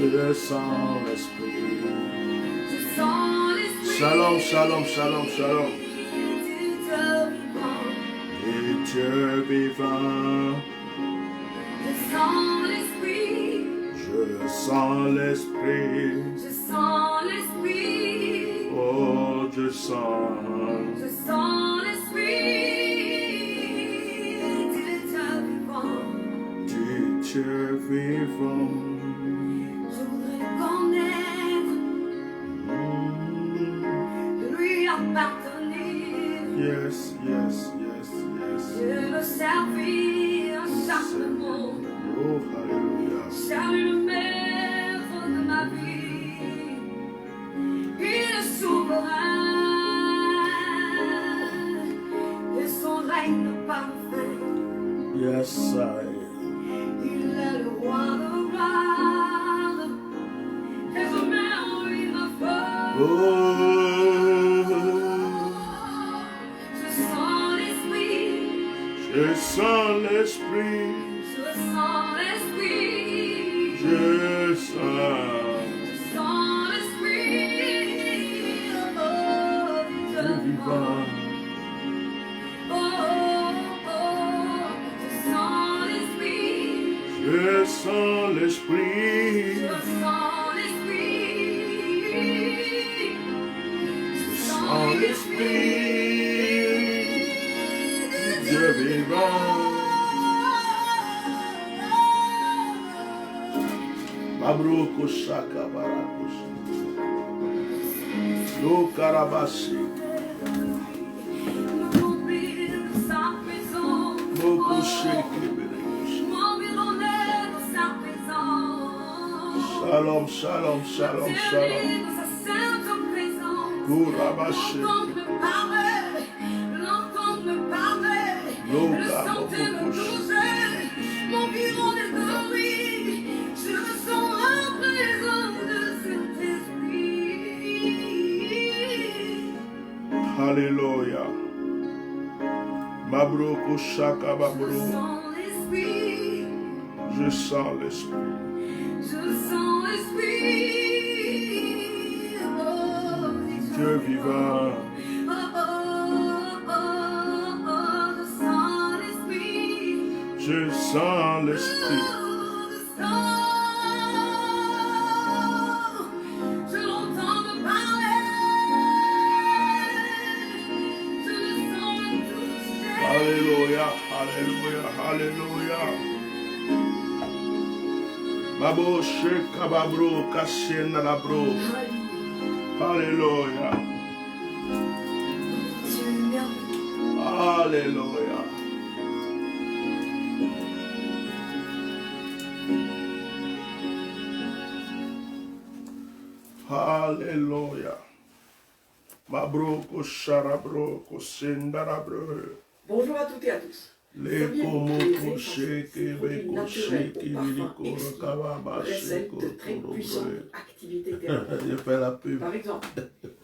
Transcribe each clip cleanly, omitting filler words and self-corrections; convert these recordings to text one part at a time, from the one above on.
Je sens l'Esprit. Je sens l'Esprit. Shalom, shalom, shalom, shalom. Et Dieu vivant. Je sens l'Esprit. Je sens l'Esprit. Je sens l'Esprit. Oh, je sens. Je sens l'Esprit du Dieu vivant. Du Dieu vivant. Je voudrais connaître, lui appartenir. Yes, yes, yes, yes. Je veux servir chaque moment. Oh, alléluia. Salut le maître de ma vie. Il est souverain. Et son règne parfait. Yes, I. Il est le roi de gloire. Et je mets en lui ma foi. Oh, Je sens l'esprit. je sens l'Esprit. Je sens l'esprit. Je sens. Je sens l'esprit. Oh, Dieu Dieu vivant. Je sens l'esprit. Je sens l'Esprit. Je sens l'esprit. Je sens l'Esprit. Dieu vivant. Mabroko shaka barakosh. Lo karabashi. M'emplir de sa présence. Moko sheke berekosh. M'environner de sa présence. Shalom, shalom, shalom, shalom. M'environner de sa sainte présence. Kurabashi. L'entendre me parler. L'entendre me parler. Lo Le sentir me karabakosh. toucher. M'environner de lui. Je sens la présence de cet esprit. Alléluia. Mabroko shaka Je babro. sens l'esprit. Je sens l'Esprit. Je sens l'esprit. Oh, Dieu vivant. Oh, oh, oh, oh, je sens l'esprit. Je sens l'Esprit. Je l'entends me parler. Je le sens me toucher. Alléluia, alléluia, alléluia. Mabo sheka babro kashena labro. Alléluia, Tu es merveilleux. alléluia. Alléluia. Mabro sharabro koshendarabro. Bonjour à toutes et à tous. Les Saviez-vous como que les koshe essences, kebe produits koshe naturels au kibiliko parfum exquis, rakababa récèlent sheko de très puissantes toro. activités thérapeutiques. Je fais la pub. Par exemple,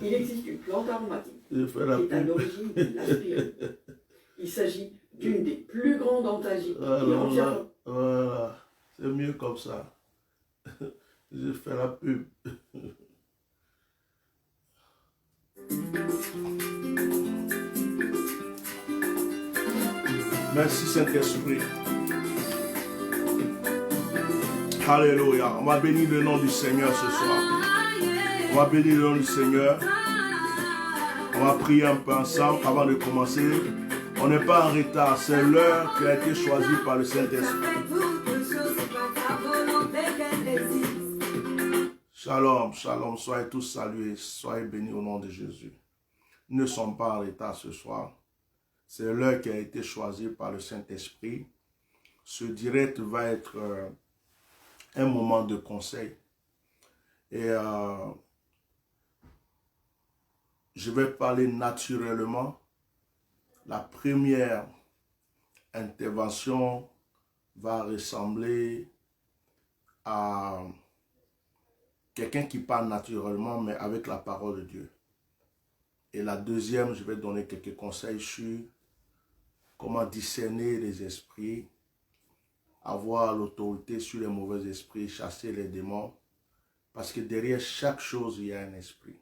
il existe une plante aromatique Je fais qui la est à pub. l'origine de l'aspirine. Il s'agit d'une des plus grandes antalgiques qui Alors là, entièrement. voilà, c'est mieux comme ça. Je fais la pub. Merci Saint-Esprit. Alléluia. On va bénir le nom du Seigneur ce soir. On va bénir le nom du Seigneur. On va prier un peu ensemble avant de commencer. On n'est pas en retard. C'est l'heure qui a été choisie par le Saint-Esprit. Shalom, shalom. Soyez tous salués. Soyez bénis au nom de Jésus. Nous ne sommes pas en retard ce soir. C'est l'heure qui a été choisie par le Saint-Esprit. Ce direct va être un moment de conseil. Et je vais parler naturellement. La première intervention va ressembler à quelqu'un qui parle naturellement, mais avec la parole de Dieu. Et la deuxième, je vais donner quelques conseils sur comment discerner les esprits, avoir l'autorité sur les mauvais esprits, chasser les démons Parce que derrière chaque chose, il y a un esprit.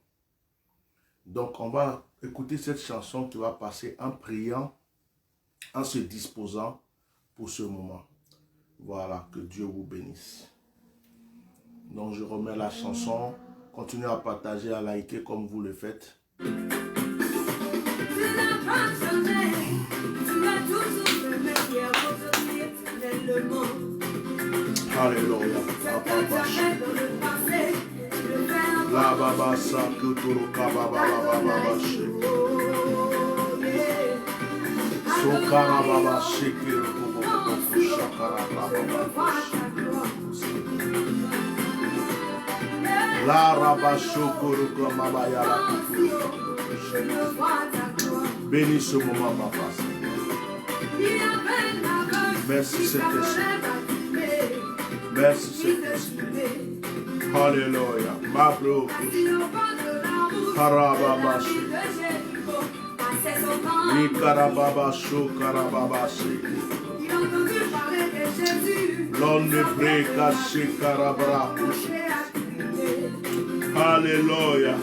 Donc, on va écouter cette chanson qui va passer en priant, en se disposant pour ce moment. Voilà, que Dieu vous bénisse. Donc, je remets la chanson. Continuez à partager, à liker comme vous le faites. Tu n'as pas changé, tu as toujours le même hier, aujourd'hui, éternellement. Alléluia. Ce que tu as fait dans le passé, tu le fais encore. La baba sa kuturu kababa baba shi. Sokara baba shikir kubo shakara baba. La raba shukuru kamaba yala. Bénis ce moment, papa. Merci, Saint-Esprit. Merci, Saint-Esprit. Alléluia. Mabro. Karababashi. Ikarababashu karababashi. L'onne breka shikarabra. Alléluia.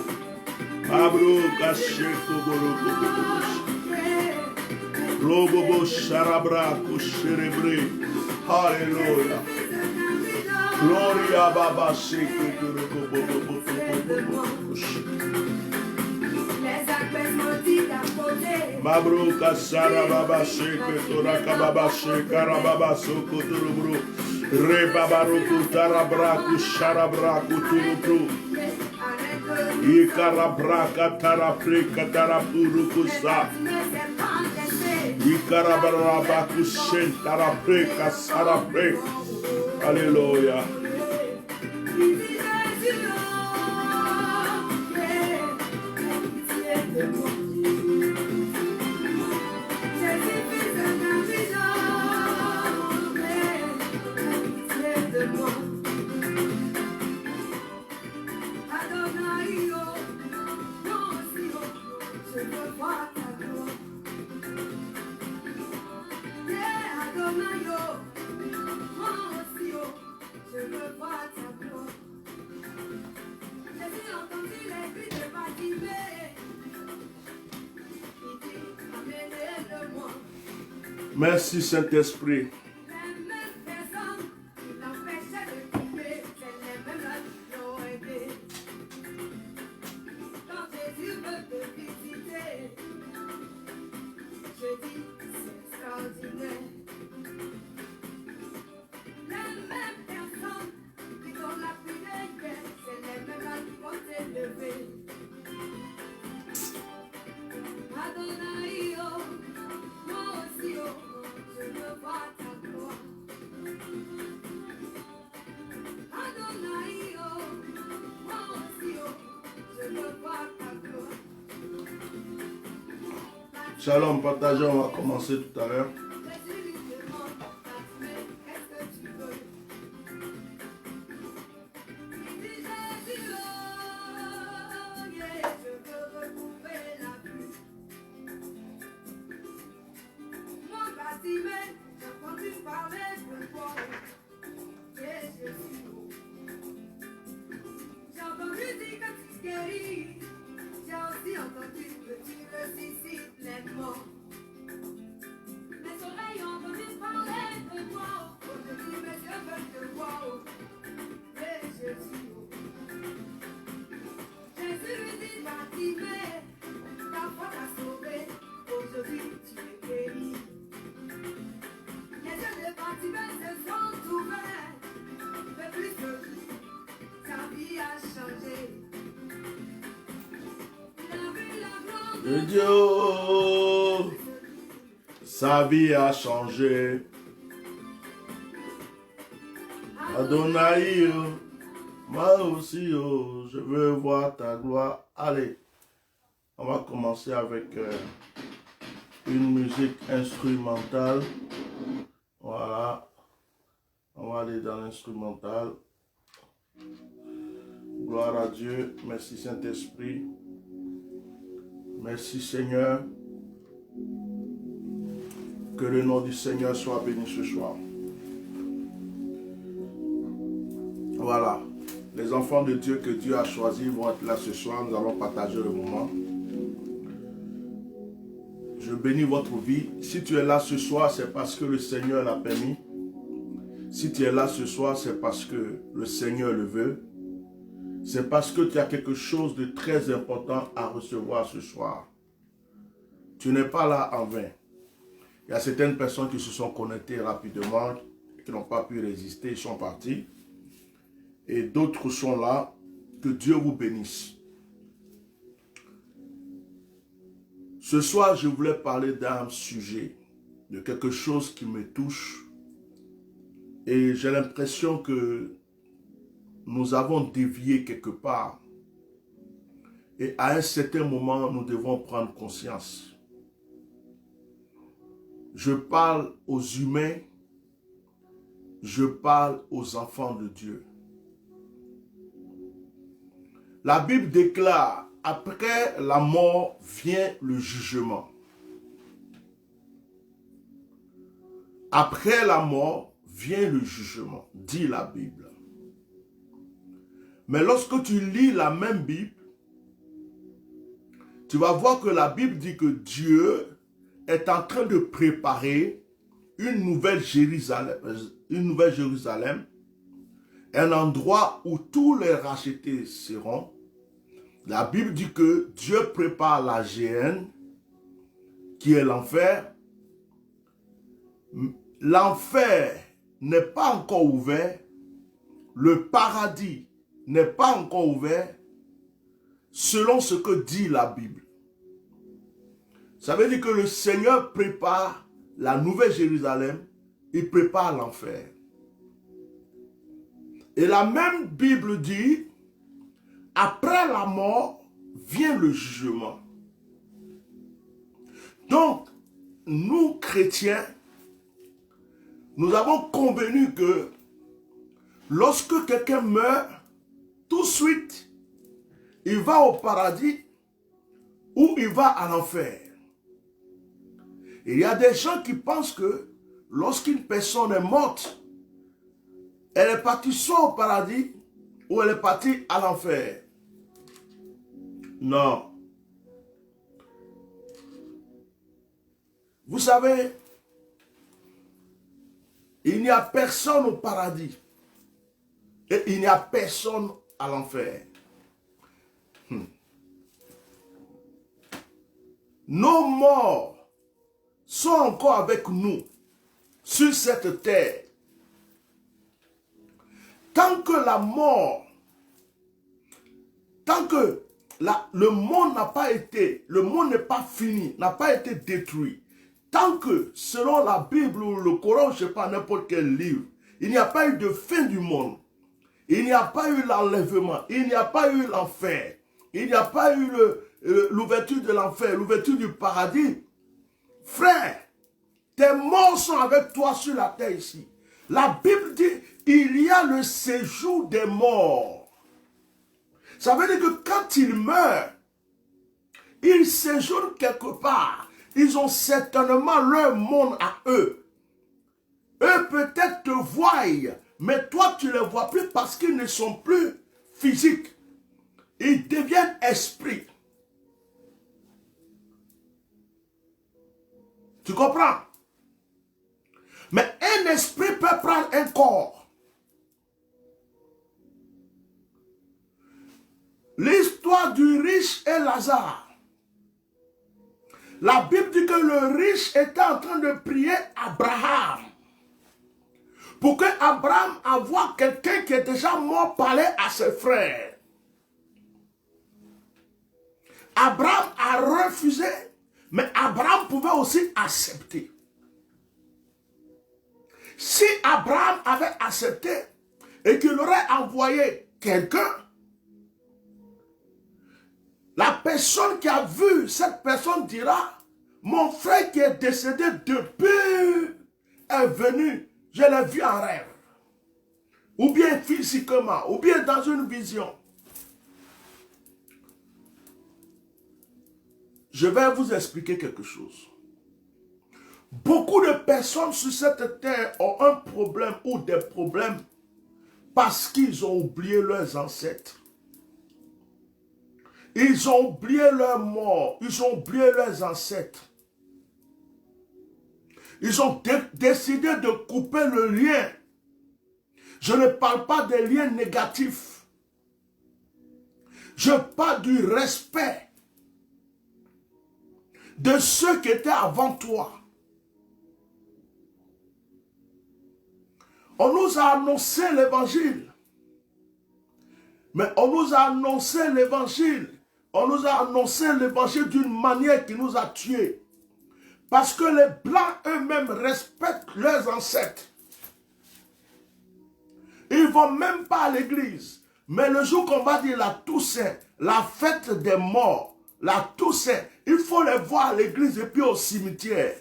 Mabro kashiku buruku. Robobo sharabra kushirebre. Alléluia. Gloria baba shiku buruku. Mabruka sarababa shiku turaka baba shikarababa sukuturubru. Rebabaruku tarabraku sharabraku turubru. Ikarabraka taraprika tarapurukusa. Ikarabraku shen taraprika saraprika. Alléluia. Merci Saint-Esprit. Shalom, partagez, on va commencer tout à l'heure. De Dieu, sa vie a changé. Adonai, moi aussi, je veux voir ta gloire. Allez, on va commencer avec une musique instrumentale. Voilà, on va aller dans l'instrumental. Gloire à Dieu, merci Saint-Esprit. Merci Seigneur. Que le nom du Seigneur soit béni ce soir. Voilà. Les enfants de Dieu que Dieu a choisis vont être là ce soir. Nous allons partager le moment. Je bénis votre vie. Si tu es là ce soir, c'est parce que le Seigneur l'a permis. Si tu es là ce soir, c'est parce que le Seigneur le veut. C'est parce que tu as quelque chose de très important à recevoir ce soir. Tu n'es pas là en vain. Il y a certaines personnes qui se sont connectées rapidement, qui n'ont pas pu résister, ils sont partis. Et d'autres sont là. Que Dieu vous bénisse. Ce soir, je voulais parler d'un sujet, de quelque chose qui me touche. Et j'ai l'impression que nous avons dévié quelque part. Et à un certain moment, nous devons prendre conscience. Je parle aux humains, je parle aux enfants de Dieu. La Bible déclare, après la mort vient le jugement. Après la mort vient le jugement, dit la Bible. Mais lorsque tu lis la même Bible, tu vas voir que la Bible dit que Dieu est en train de préparer une nouvelle Jérusalem, un endroit où tous les rachetés seront. La Bible dit que Dieu prépare la géhenne, qui est l'enfer. L'enfer n'est pas encore ouvert. Le paradis n'est pas encore ouvert, selon ce que dit la Bible. Ça veut dire que le Seigneur prépare la nouvelle Jérusalem, il prépare l'enfer. Et la même Bible dit, après la mort, vient le jugement. Donc, nous chrétiens, nous avons convenu que lorsque quelqu'un meurt, tout de suite, il va au paradis ou il va à l'enfer. Il y a des gens qui pensent que lorsqu'une personne est morte, elle est partie soit au paradis ou elle est partie à l'enfer. Non. Vous savez, il n'y a personne au paradis et il n'y a personne à l'enfer. Nos morts sont encore avec nous sur cette terre. Tant que la mort, tant que le monde n'a pas été, le monde n'est pas fini, n'a pas été détruit, tant que, selon la Bible ou le Coran, je ne sais pas, n'importe quel livre, il n'y a pas eu de fin du monde, il n'y a pas eu l'enlèvement, il n'y a pas eu l'enfer, il n'y a pas eu l'ouverture de l'enfer, l'ouverture du paradis. Frère, tes morts sont avec toi sur la terre ici. La Bible dit, il y a le séjour des morts. Ça veut dire que quand ils meurent, ils séjournent quelque part. Ils ont certainement leur monde à eux. Eux peut-être te voient, mais toi tu ne les vois plus parce qu'ils ne sont plus physiques. Ils deviennent esprits. Tu comprends? Mais un esprit peut prendre un corps. L'histoire du riche et Lazare. La Bible dit que le riche était en train de prier Abraham. Pour que Abraham envoie quelqu'un qui est déjà mort parler à ses frères. Abraham a refusé, mais Abraham pouvait aussi accepter. Si Abraham avait accepté et qu'il aurait envoyé quelqu'un, la personne qui a vu cette personne dira, mon frère qui est décédé depuis est venu, je l'ai vu en rêve. Ou bien physiquement, ou bien dans une vision. Je vais vous expliquer quelque chose. Beaucoup de personnes sur cette terre ont un problème ou des problèmes Parce qu'ils ont oublié leurs ancêtres. Ils ont oublié leurs morts. Ils ont oublié leurs ancêtres. Ils ont décidé de couper le lien. Je ne parle pas des liens négatifs. Je parle du respect de ceux qui étaient avant toi. On nous a annoncé l'évangile. Mais on nous a annoncé l'évangile. On nous a annoncé l'évangile d'une manière qui nous a tués. Parce que les Blancs eux-mêmes respectent leurs ancêtres. Ils ne vont même pas à l'église. Mais le jour qu'on va dire la Toussaint, la fête des morts, la Toussaint, il faut les voir à l'église et puis au cimetière.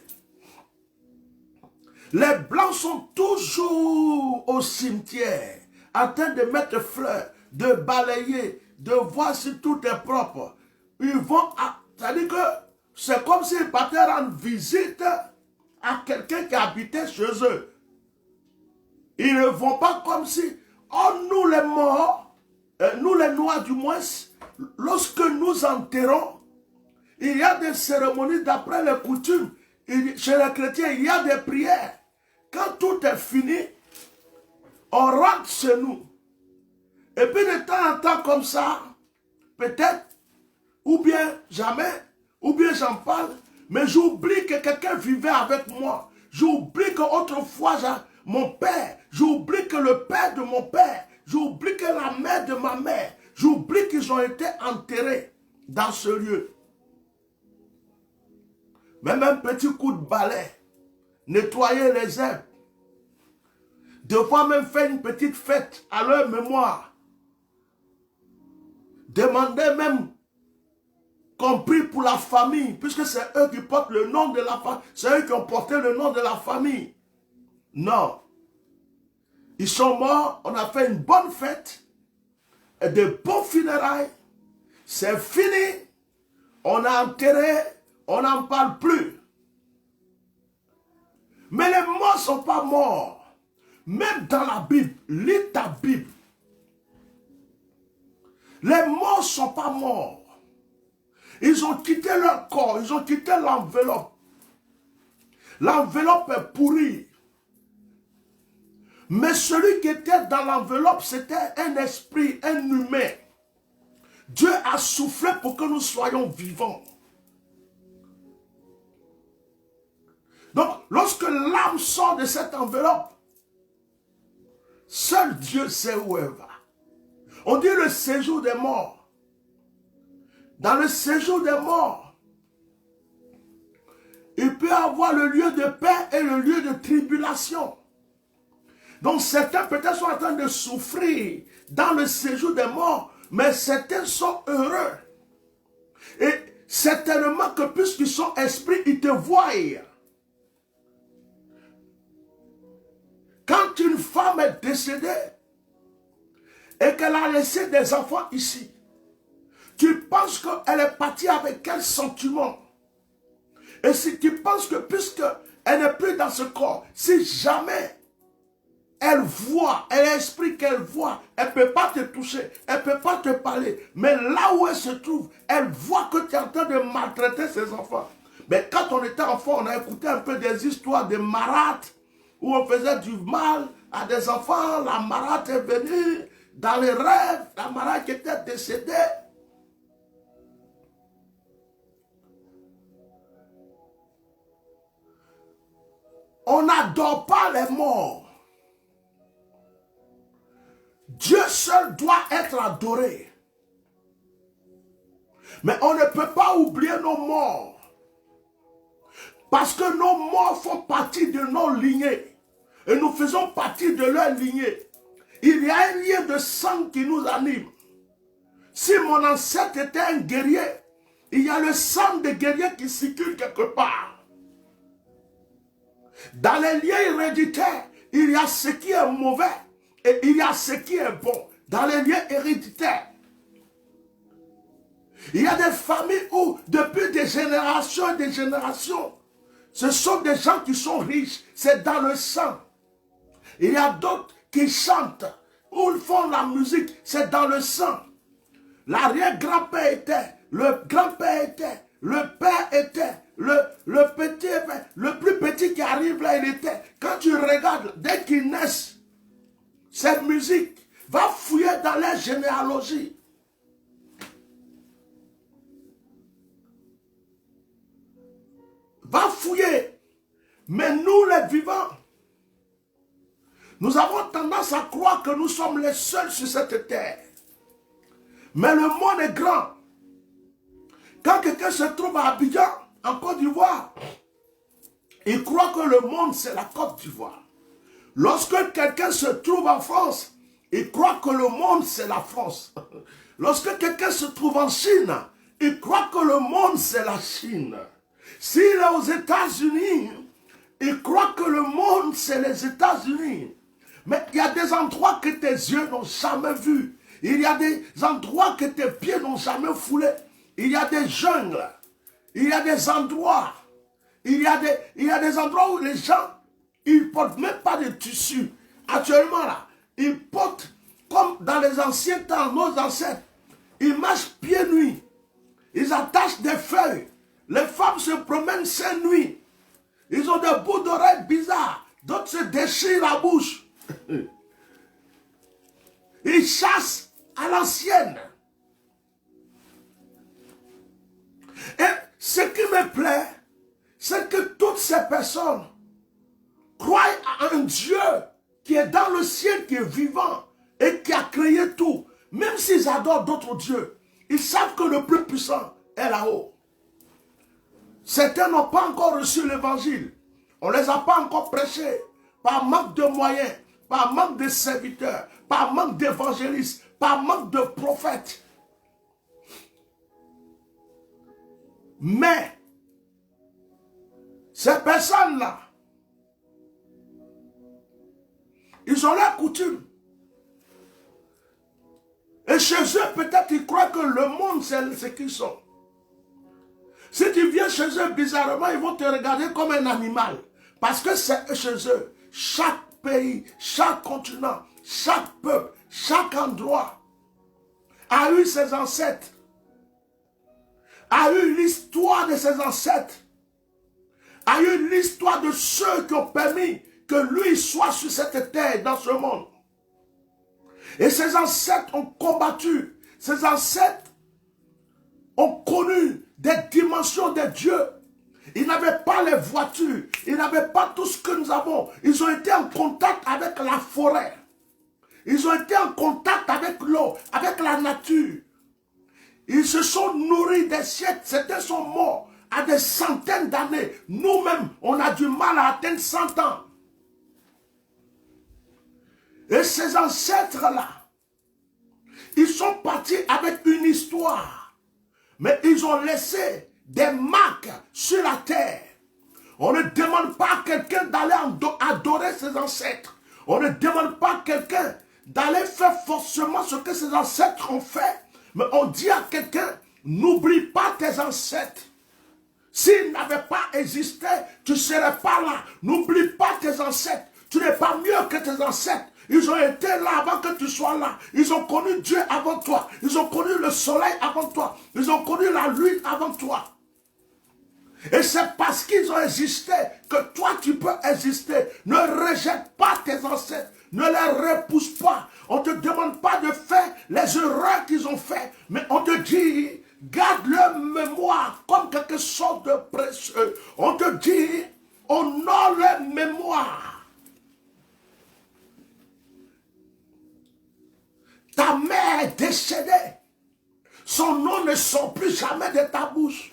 Les Blancs sont toujours au cimetière, en train de mettre fleurs, de balayer, de voir si tout est propre. Ils vont à... C'est-à-dire que c'est comme s'ils partaient rendre visite à quelqu'un qui habitait chez eux. Ils ne vont pas comme si, oh, nous les morts, nous les noirs du moins, lorsque nous enterrons, il y a des cérémonies d'après les coutumes. Chez les chrétiens, il y a des prières. Quand tout est fini, on rentre chez nous. Et puis de temps en temps comme ça, peut-être, ou bien jamais, ou bien j'en parle, mais j'oublie que quelqu'un vivait avec moi. J'oublie qu'autrefois, mon père, j'oublie que le père de mon père, j'oublie que la mère de ma mère, j'oublie qu'ils ont été enterrés dans ce lieu. Même un petit coup de balai, nettoyer les herbes, devoir même faire une petite fête à leur mémoire, demander même compris pour la famille, puisque c'est eux qui portent le nom de la famille, c'est eux qui ont porté le nom de la famille. Non. Ils sont morts, on a fait une bonne fête, et de bons funérailles, c'est fini, on a enterré, on n'en parle plus. Mais les morts ne sont pas morts. Même dans la Bible, lis ta Bible. Les morts ne sont pas morts. Ils ont quitté leur corps, ils ont quitté l'enveloppe. L'enveloppe est pourrie. Mais celui qui était dans l'enveloppe, c'était un esprit, un humain. Dieu a soufflé pour que nous soyons vivants. Donc, lorsque l'âme sort de cette enveloppe, seul Dieu sait où elle va. On dit le séjour des morts. Dans le séjour des morts, il peut y avoir le lieu de paix et le lieu de tribulation. Donc certains peut-être sont en train de souffrir dans le séjour des morts, mais certains sont heureux. Et certainement que puisqu'ils sont esprits, ils te voient. Quand une femme est décédée et qu'elle a laissé des enfants ici, tu penses qu'elle est partie avec quel sentiment? Et si tu penses que puisqu'elle n'est plus dans ce corps, si jamais elle voit, elle a l'esprit qu'elle voit, elle ne peut pas te toucher, elle ne peut pas te parler, mais là où elle se trouve, elle voit que tu es en train de maltraiter ses enfants. Mais quand on était enfant, on a écouté un peu des histoires de marâtres, où on faisait du mal à des enfants, la marâtre est venue dans les rêves, la marâtre qui était décédée. On n'adore pas les morts. Dieu seul doit être adoré. Mais on ne peut pas oublier nos morts. Parce que nos morts font partie de nos lignées. Et nous faisons partie de leur lignée. Il y a un lien de sang qui nous anime. Si mon ancêtre était un guerrier, il y a le sang des guerriers qui circule quelque part. Dans les liens héréditaires, il y a ce qui est mauvais et il y a ce qui est bon. Dans les liens héréditaires, il y a des familles où, depuis des générations et des générations, ce sont des gens qui sont riches, c'est dans le sang. Il y a d'autres qui chantent, où ils font la musique, c'est dans le sang. L'arrière-grand-père était, le grand-père était, le père était, le petit, le plus petit qui arrive là, il était. Quand tu regardes, dès qu'ils naissent, cette musique va fouiller dans la généalogie. Va fouiller. Mais nous, les vivants, nous avons tendance à croire que nous sommes les seuls sur cette terre. Mais le monde est grand. Quand quelqu'un se trouve à Abidjan, en Côte d'Ivoire, il croit que le monde, c'est la Côte d'Ivoire. Lorsque quelqu'un se trouve en France, il croit que le monde, c'est la France. Lorsque quelqu'un se trouve en Chine, il croit que le monde, c'est la Chine. S'il est aux États-Unis, il croit que le monde, c'est les États-Unis. Mais il y a des endroits que tes yeux n'ont jamais vus. Il y a des endroits que tes pieds n'ont jamais foulés. Il y a des jungles. Il y a des endroits. Il y a des endroits où les gens, ils ne portent même pas de tissu. Actuellement là, ils portent, comme dans les anciens temps, nos ancêtres, ils marchent pieds nus. Ils attachent des feuilles. Les femmes se promènent seins nuits. Ils ont des bouts d'oreilles bizarres. D'autres se déchirent la bouche. Ils chassent à l'ancienne. Et ce qui me plaît, c'est que toutes ces personnes croient à un Dieu qui est dans le ciel, qui est vivant et qui a créé tout. Même s'ils adorent d'autres dieux, ils savent que le plus puissant est là-haut. Certains n'ont pas encore reçu l'évangile. On ne les a pas encore prêchés par manque de moyens, par manque de serviteurs, par manque d'évangélistes, par manque de prophètes. Mais ces personnes-là, ils ont la coutume. Et chez eux, peut-être ils croient que le monde, c'est ce qu'ils sont. Si tu viens chez eux, bizarrement, ils vont te regarder comme un animal. Parce que c'est chez eux. Chaque pays, chaque continent, chaque peuple, chaque endroit a eu ses ancêtres. A eu l'histoire de ses ancêtres. A eu l'histoire de ceux qui ont permis que lui soit sur cette terre, dans ce monde. Et ses ancêtres ont combattu. Ses ancêtres ont connu des dimensions de Dieu. Ils n'avaient pas les voitures. Ils n'avaient pas tout ce que nous avons. Ils ont été en contact avec la forêt. Ils ont été en contact avec l'eau, avec la nature. Ils se sont nourris des siècles. Certains sont morts à des centaines d'années. Nous-mêmes, on a du mal à atteindre 100 ans. Et ces ancêtres-là, ils sont partis avec une histoire. Mais ils ont laissé des marques sur la terre. On ne demande pas à quelqu'un d'aller adorer ses ancêtres. On ne demande pas à quelqu'un d'aller faire forcément ce que ses ancêtres ont fait. Mais on dit à quelqu'un, n'oublie pas tes ancêtres. S'ils n'avaient pas existé, tu ne serais pas là. N'oublie pas tes ancêtres. Tu n'es pas mieux que tes ancêtres. Ils ont été là avant que tu sois là. Ils ont connu Dieu avant toi. Ils ont connu le soleil avant toi. Ils ont connu la lune avant toi. Et c'est parce qu'ils ont existé que toi tu peux exister. Ne rejette pas tes ancêtres. Ne les repousse pas. On ne te demande pas de faire les erreurs qu'ils ont fait. Mais on te dit, garde leur mémoire comme quelque chose de précieux. On te dit, honore leur mémoire. Ta mère est décédée. Son nom ne sort plus jamais de ta bouche.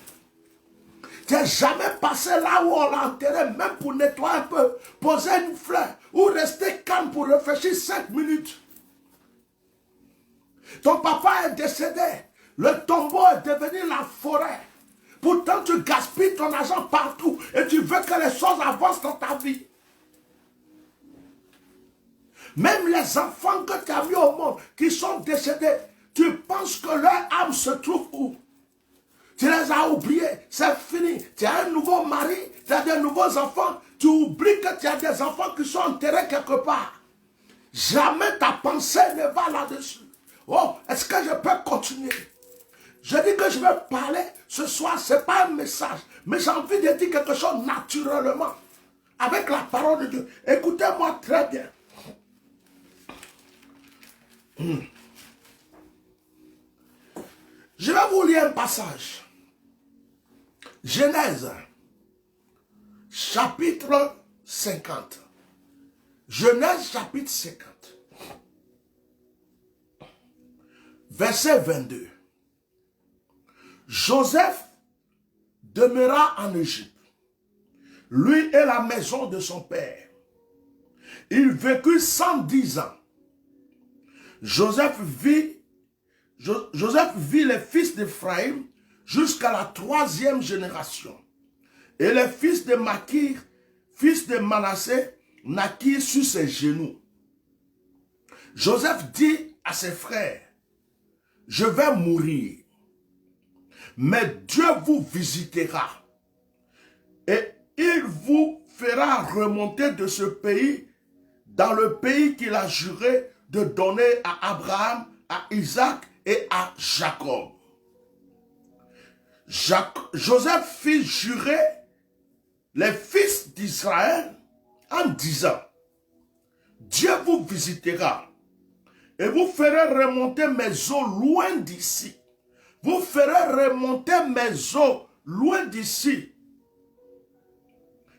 Tu n'es jamais passé là où on l'a enterré, même pour nettoyer un peu, poser une fleur, ou rester calme pour réfléchir 5 minutes. Ton papa est décédé. Le tombeau est devenu la forêt. Pourtant, tu gaspilles ton argent partout et tu veux que les choses avancent dans ta vie. Même les enfants que tu as mis au monde, qui sont décédés, tu penses que leur âme se trouve où? Tu les as oubliés, c'est fini. Tu as un nouveau mari, tu as des nouveaux enfants, tu oublies que tu as des enfants qui sont enterrés quelque part. Jamais ta pensée ne va là-dessus. Oh, est-ce que je peux continuer? Je dis que je vais parler ce soir, ce n'est pas un message, mais j'ai envie de dire quelque chose naturellement, avec la parole de Dieu. Écoutez-moi très bien. Je vais vous lire un passage. Genèse, chapitre 50. Genèse, chapitre 50. Verset 22. Joseph demeura en Égypte, lui et la maison de son père. Il vécut 110 ans. Joseph vit les fils d'Éphraïm jusqu'à la 3e génération. Et les fils de Makir, fils de Manassé, naquirent sur ses genoux. Joseph dit à ses frères, « Je vais mourir, mais Dieu vous visitera et il vous fera remonter de ce pays dans le pays qu'il a juré de donner à Abraham, à Isaac et à Jacob. » Joseph fit jurer les fils d'Israël en disant, « Dieu vous visitera et vous ferez remonter mes eaux loin d'ici. Vous ferez remonter mes eaux loin d'ici. »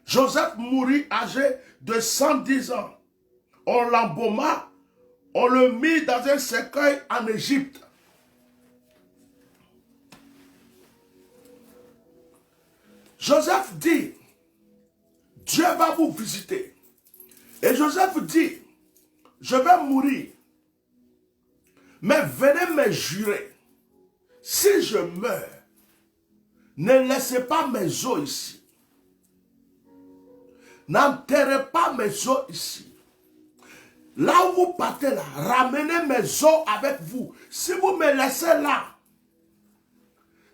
Joseph mourut âgé de 110 ans. On l'embauma, on le mit dans un cercueil en Égypte. Joseph dit, Dieu va vous visiter. Et Joseph dit, je vais mourir, mais venez me jurer, si je meurs, ne laissez pas mes os ici. N'enterrez pas mes os ici. Là où vous partez là, ramenez mes os avec vous. Si vous me laissez là,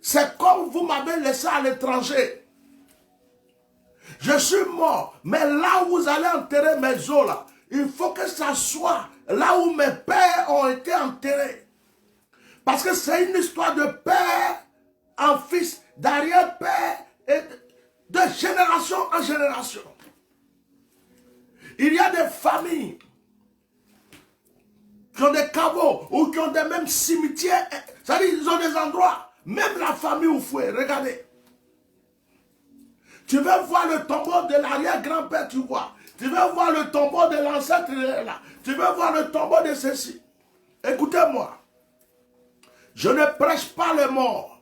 c'est comme vous m'avez laissé à l'étranger. Je suis mort, mais là où vous allez enterrer mes os là, il faut que ça soit là où mes pères ont été enterrés. Parce que c'est une histoire de père en fils, d'arrière-père et de génération en génération. Il y a des familles qui ont des caveaux ou qui ont des mêmes cimetières. C'est-à-dire ils ont des endroits, même la famille où fouet, regardez. Tu veux voir le tombeau de l'arrière-grand-père, tu vois. Tu veux voir le tombeau de l'ancêtre, là. Tu veux voir le tombeau de ceci. Écoutez-moi. Je ne prêche pas les morts.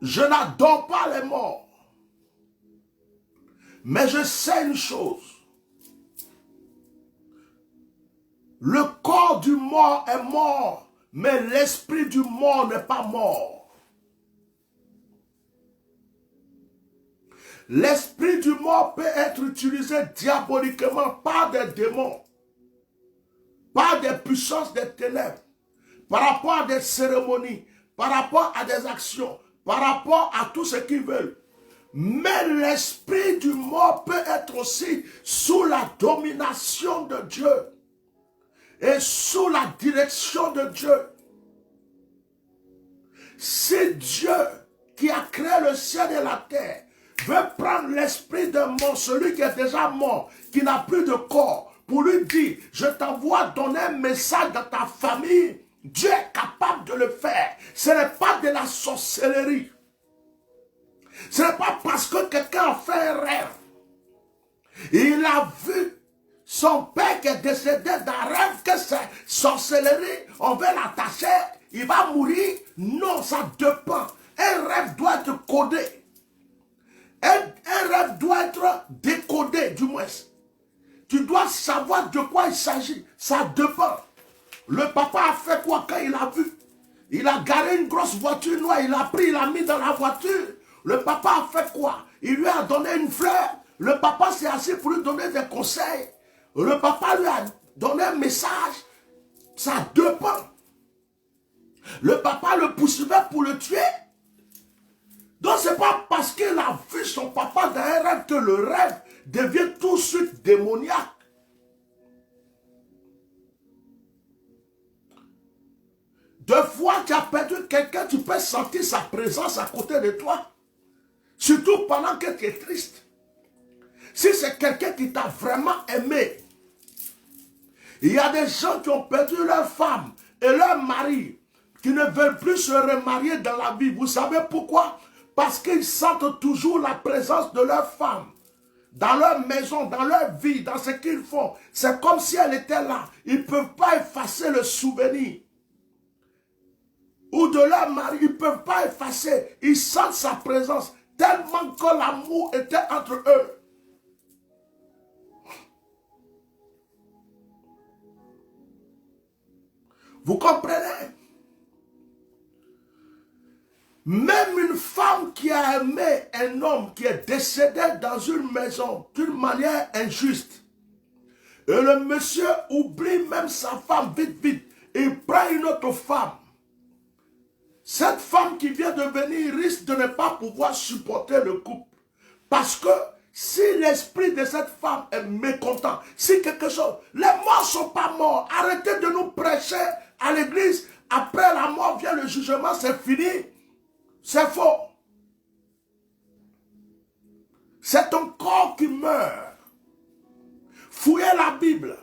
Je n'adore pas les morts. Mais je sais une chose. Le corps du mort est mort, mais l'esprit du mort n'est pas mort. L'esprit du mort peut être utilisé diaboliquement par des démons, par des puissances des ténèbres, par rapport à des cérémonies, par rapport à des actions, par rapport à tout ce qu'ils veulent. Mais l'esprit du mort peut être aussi sous la domination de Dieu et sous la direction de Dieu. Si Dieu qui a créé le ciel et la terre veut prendre l'esprit d'un mort, celui qui est déjà mort, qui n'a plus de corps, pour lui dire, je t'envoie donner un message dans ta famille, Dieu est capable de le faire. Ce n'est pas de la sorcellerie. Ce n'est pas parce que quelqu'un a fait un rêve. Il a vu son père qui est décédé d'un rêve que c'est sorcellerie, on veut l'attacher, il va mourir. Non, ça dépend. Un rêve doit être codé. Un rêve doit être décodé, du moins. Tu dois savoir de quoi il s'agit. Ça dépend. Le papa a fait quoi quand il a vu? Il a garé une grosse voiture noire, il a pris, il a mis dans la voiture. Le papa a fait quoi? Il lui a donné une fleur. Le papa s'est assis pour lui donner des conseils. Le papa lui a donné un message. Ça dépend. Le papa le poursuivait pour le tuer. Donc ce n'est pas parce qu'il a vu son papa dans un rêve que le rêve devient tout de suite démoniaque. Des fois, tu as perdu quelqu'un, tu peux sentir sa présence à côté de toi. Surtout pendant que tu es triste. Si c'est quelqu'un qui t'a vraiment aimé, il y a des gens qui ont perdu leur femme et leur mari, qui ne veulent plus se remarier dans la vie. Vous savez pourquoi? Parce qu'ils sentent toujours la présence de leur femme. Dans leur maison, dans leur vie, dans ce qu'ils font. C'est comme si elle était là. Ils ne peuvent pas effacer le souvenir. Ou de leur mari, ils ne peuvent pas effacer. Ils sentent sa présence tellement que l'amour était entre eux. Vous comprenez? Même une femme qui a aimé un homme qui est décédé dans une maison d'une manière injuste, et le monsieur oublie même sa femme vite, vite, il prend une autre femme. Cette femme qui vient de venir risque de ne pas pouvoir supporter le couple. Parce que si l'esprit de cette femme est mécontent, si quelque chose, les morts ne sont pas morts. Arrêtez de nous prêcher à l'église. Après la mort vient le jugement, c'est fini. C'est faux. C'est ton corps qui meurt. Fouillez la Bible.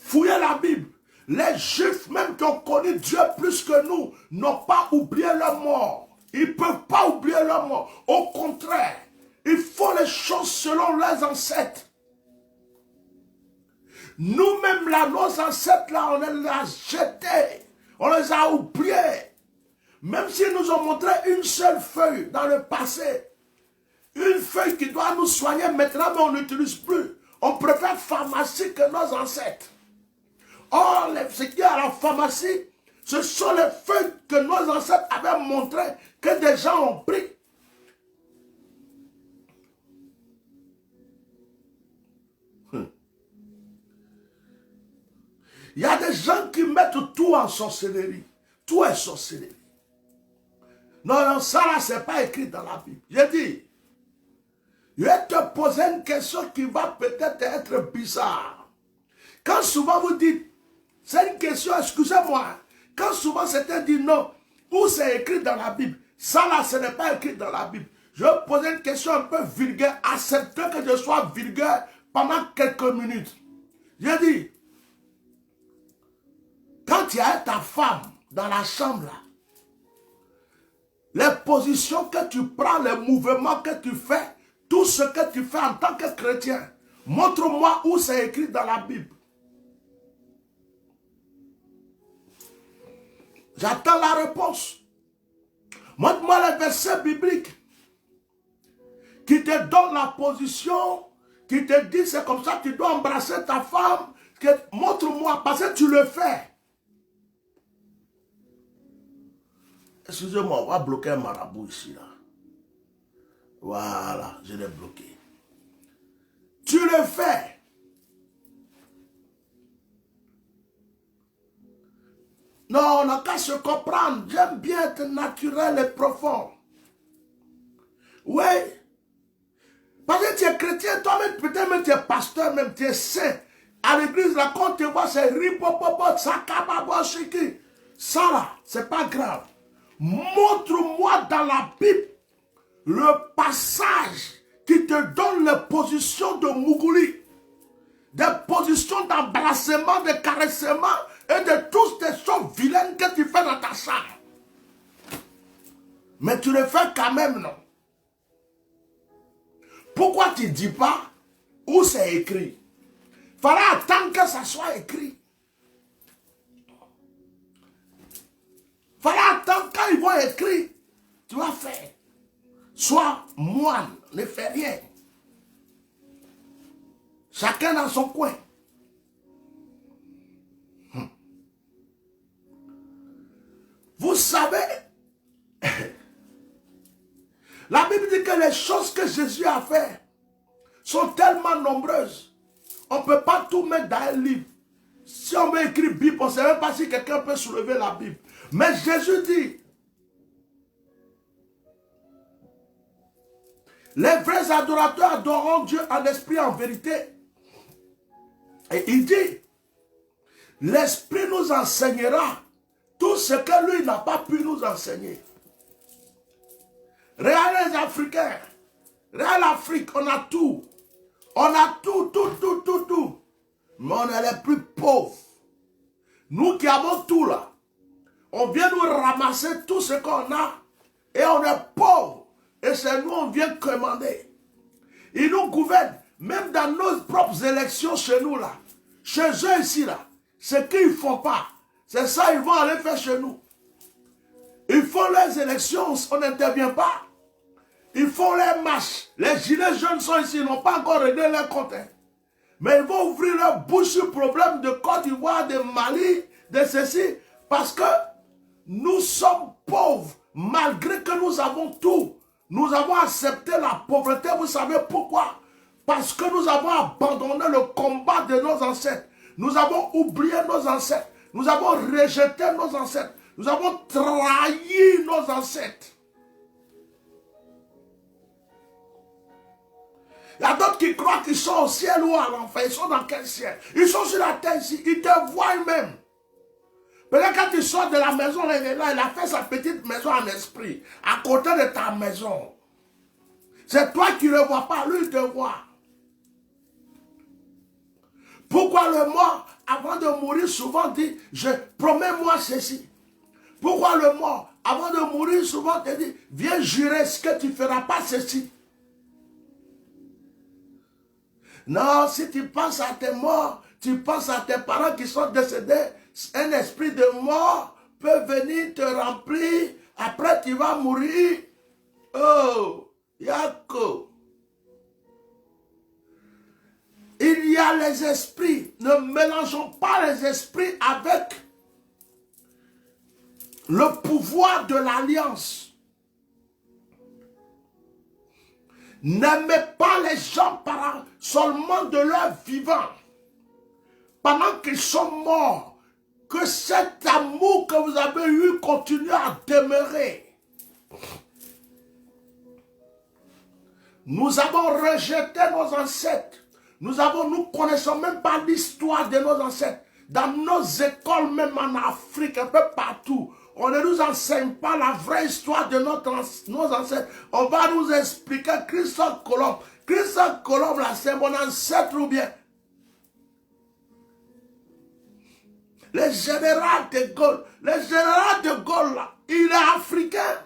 Fouillez la Bible. Les Juifs, même qui ont connu Dieu plus que nous, n'ont pas oublié leur mort. Ils ne peuvent pas oublier leur mort. Au contraire, ils font les choses selon leurs ancêtres. Nous-mêmes, là, nos ancêtres, là, on les a jetés. On les a oubliés. Même s'ils nous ont montré une seule feuille dans le passé. Une feuille qui doit nous soigner maintenant, mais on n'utilise plus. On préfère pharmacie que nos ancêtres. Or, ce qui est à la pharmacie, ce sont les feuilles que nos ancêtres avaient montrées, que des gens ont pris. Il y a des gens qui mettent tout en sorcellerie. Tout est sorcellerie. Non, non, ça là, ce n'est pas écrit dans la Bible. J'ai dit, je vais te poser une question qui va peut-être être bizarre. Quand souvent vous dites, c'est une question, excusez-moi, quand souvent c'était dit non, où c'est écrit dans la Bible, ça là, ce n'est pas écrit dans la Bible. Je vais poser une question un peu vulgaire, acceptez que je sois vulgaire pendant quelques minutes. J'ai dit, quand tu as ta femme dans la chambre là, les positions que tu prends, les mouvements que tu fais, tout ce que tu fais en tant que chrétien, montre-moi où c'est écrit dans la Bible. J'attends la réponse. Montre-moi les versets bibliques qui te donnent la position, qui te disent c'est comme ça que tu dois embrasser ta femme. Montre-moi, parce que tu le fais. Excusez-moi, on va bloquer un marabout ici, là. Voilà, je l'ai bloqué. Tu le fais. Non, on n'a qu'à se comprendre. J'aime bien être naturel et profond. Oui. Parce que tu es chrétien, toi-même, peut-être même tu es pasteur, même tu es saint. À l'église, là, quand tu vois, c'est ripopopo, sakababo, shiki. Ça, là, c'est pas grave. Montre-moi dans la Bible le passage qui te donne les positions de Mougouli, des positions d'embrassement, de caressement et de toutes ces choses vilaines que tu fais dans ta chambre. Mais tu le fais quand même, non? Pourquoi tu ne dis pas où c'est écrit? Il fallait attendre que ça soit écrit. Il fallait attendre quand ils vont écrire. Tu vas faire. Sois moine, ne fais rien. Chacun dans son coin. Vous savez, la Bible dit que les choses que Jésus a fait sont tellement nombreuses. On ne peut pas tout mettre dans un livre. Si on veut écrire Bible, on ne sait même pas si quelqu'un peut soulever la Bible. Mais Jésus dit, les vrais adorateurs adoreront Dieu en esprit et en vérité. Et il dit, l'esprit nous enseignera tout ce que lui n'a pas pu nous enseigner. Regardez les Africains. Regardez l'Afrique, on a tout. On a tout. Mais on est les plus pauvres. Nous qui avons tout là, on vient nous ramasser tout ce qu'on a et on est pauvres. Et c'est nous, on vient commander. Ils nous gouvernent, même dans nos propres élections chez nous là. Chez eux ici là. Ce qu'ils ne font pas, c'est ça ils vont aller faire chez nous. Ils font les élections, on n'intervient pas. Ils font les marches. Les gilets jaunes sont ici, ils n'ont pas encore réglé leur compte. Mais ils vont ouvrir leur bouche sur le problème de Côte d'Ivoire, de Mali, de ceci. Parce que nous sommes pauvres, malgré que nous avons tout. Nous avons accepté la pauvreté, vous savez pourquoi? Parce que nous avons abandonné le combat de nos ancêtres. Nous avons oublié nos ancêtres. Nous avons rejeté nos ancêtres. Nous avons trahi nos ancêtres. Il y a d'autres qui croient qu'ils sont au ciel ou à l'enfer. Ils sont dans quel ciel? Ils sont sur la terre ici. Ils te voient eux-mêmes. Peut-être quand tu sors de la maison, il est là, il a fait sa petite maison en esprit, à côté de ta maison. C'est toi qui ne le vois pas, lui il te voit. Pourquoi le mort, avant de mourir, souvent dit, promets-moi ceci. Pourquoi le mort, avant de mourir, souvent te dit, viens jurer ce que tu ne feras pas ceci. Non, si tu penses à tes morts, tu penses à tes parents qui sont décédés, un esprit de mort peut venir te remplir, après tu vas mourir. Oh, Yako. Il y a les esprits, ne mélangeons pas les esprits avec le pouvoir de l'alliance. N'aimez pas les gens seulement de leur vivant. Pendant qu'ils sont morts, que cet amour que vous avez eu continue à demeurer. Nous avons rejeté nos ancêtres. Nous ne connaissons même pas l'histoire de nos ancêtres. Dans nos écoles, même en Afrique, un peu partout, on ne nous enseigne pas la vraie histoire de nos ancêtres. On va nous expliquer Christophe Colomb. Christophe Colomb, là, c'est mon ancêtre ou bien. Le général de Gaulle, là, il est africain.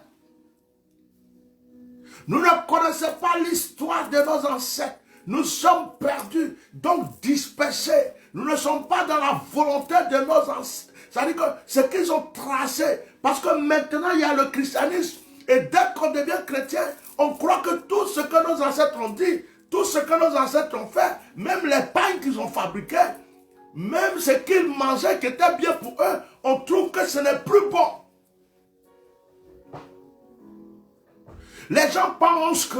Nous ne connaissons pas l'histoire de nos ancêtres. Nous sommes perdus, donc dispersés. Nous ne sommes pas dans la volonté de nos ancêtres. C'est-à-dire que ce qu'ils ont tracé, parce que maintenant il y a le christianisme, et dès qu'on devient chrétien, on croit que tout ce que nos ancêtres ont dit, tout ce que nos ancêtres ont fait, même les pains qu'ils ont fabriqués, même ce qu'ils mangeaient qui était bien pour eux, on trouve que ce n'est plus bon. Les gens pensent que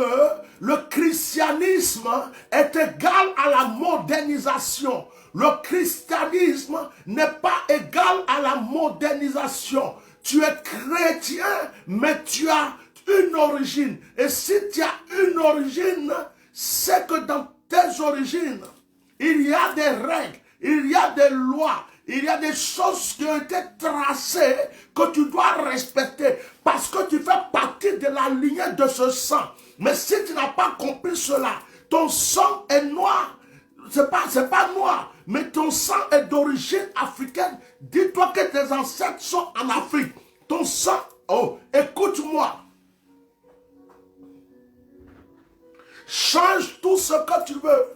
le christianisme est égal à la modernisation. Le christianisme n'est pas égal à la modernisation. Tu es chrétien, mais tu as une origine. Et si tu as une origine, c'est que dans tes origines, il y a des règles, il y a des lois, il y a des choses qui ont été tracées que tu dois respecter parce que tu fais partie de la lignée de ce sang. Mais si tu n'as pas compris cela, ton sang est noir. C'est pas noir, mais ton sang est d'origine africaine. Dis-toi que tes ancêtres sont en Afrique. Ton sang, oh, écoute-moi. Change tout ce que tu veux.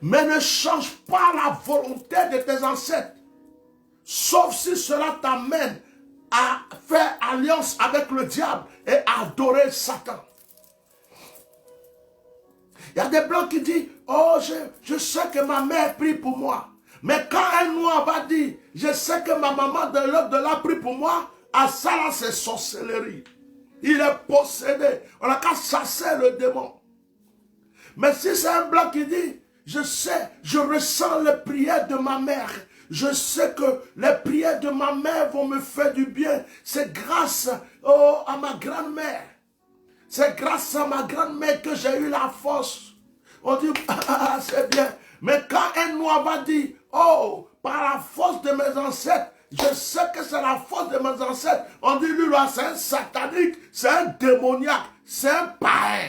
Mais ne change pas la volonté de tes ancêtres. Sauf si cela t'amène à faire alliance avec le diable et à adorer Satan. Il y a des blancs qui disent, oh, je sais que ma mère prie pour moi. Mais quand un noir va dire, je sais que ma maman de l'au-delà prie pour moi, à ça là c'est sorcellerie. Il est possédé. On n'a qu'à chasser le démon. Mais si c'est un blanc qui dit, je sais, je ressens les prières de ma mère. Je sais que les prières de ma mère vont me faire du bien. C'est grâce à ma grand-mère. C'est grâce à ma grand-mère que j'ai eu la force. On dit, ah, c'est bien. Mais quand un noir va dire, oh, par la force de mes ancêtres, je sais que c'est la force de mes ancêtres, on dit, lui là, c'est un satanique, c'est un démoniaque, c'est un païen.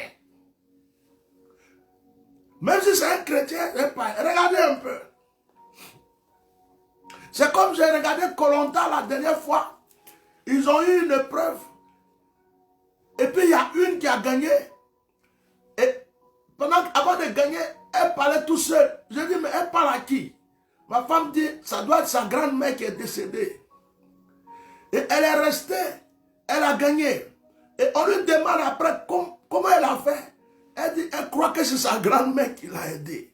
Même si c'est un chrétien, c'est un païen. Regardez un peu. C'est comme j'ai regardé Koh-Lanta la dernière fois. Ils ont eu une épreuve. Et puis il y a une qui a gagné. Et avant de gagner, elle parlait tout seul. Je dis, mais elle parle à qui? Ma femme dit, ça doit être sa grand-mère qui est décédée. Et elle est restée. Elle a gagné. Et on lui demande après comment elle a fait. Elle dit, elle croit que c'est sa grand-mère qui l'a aidée.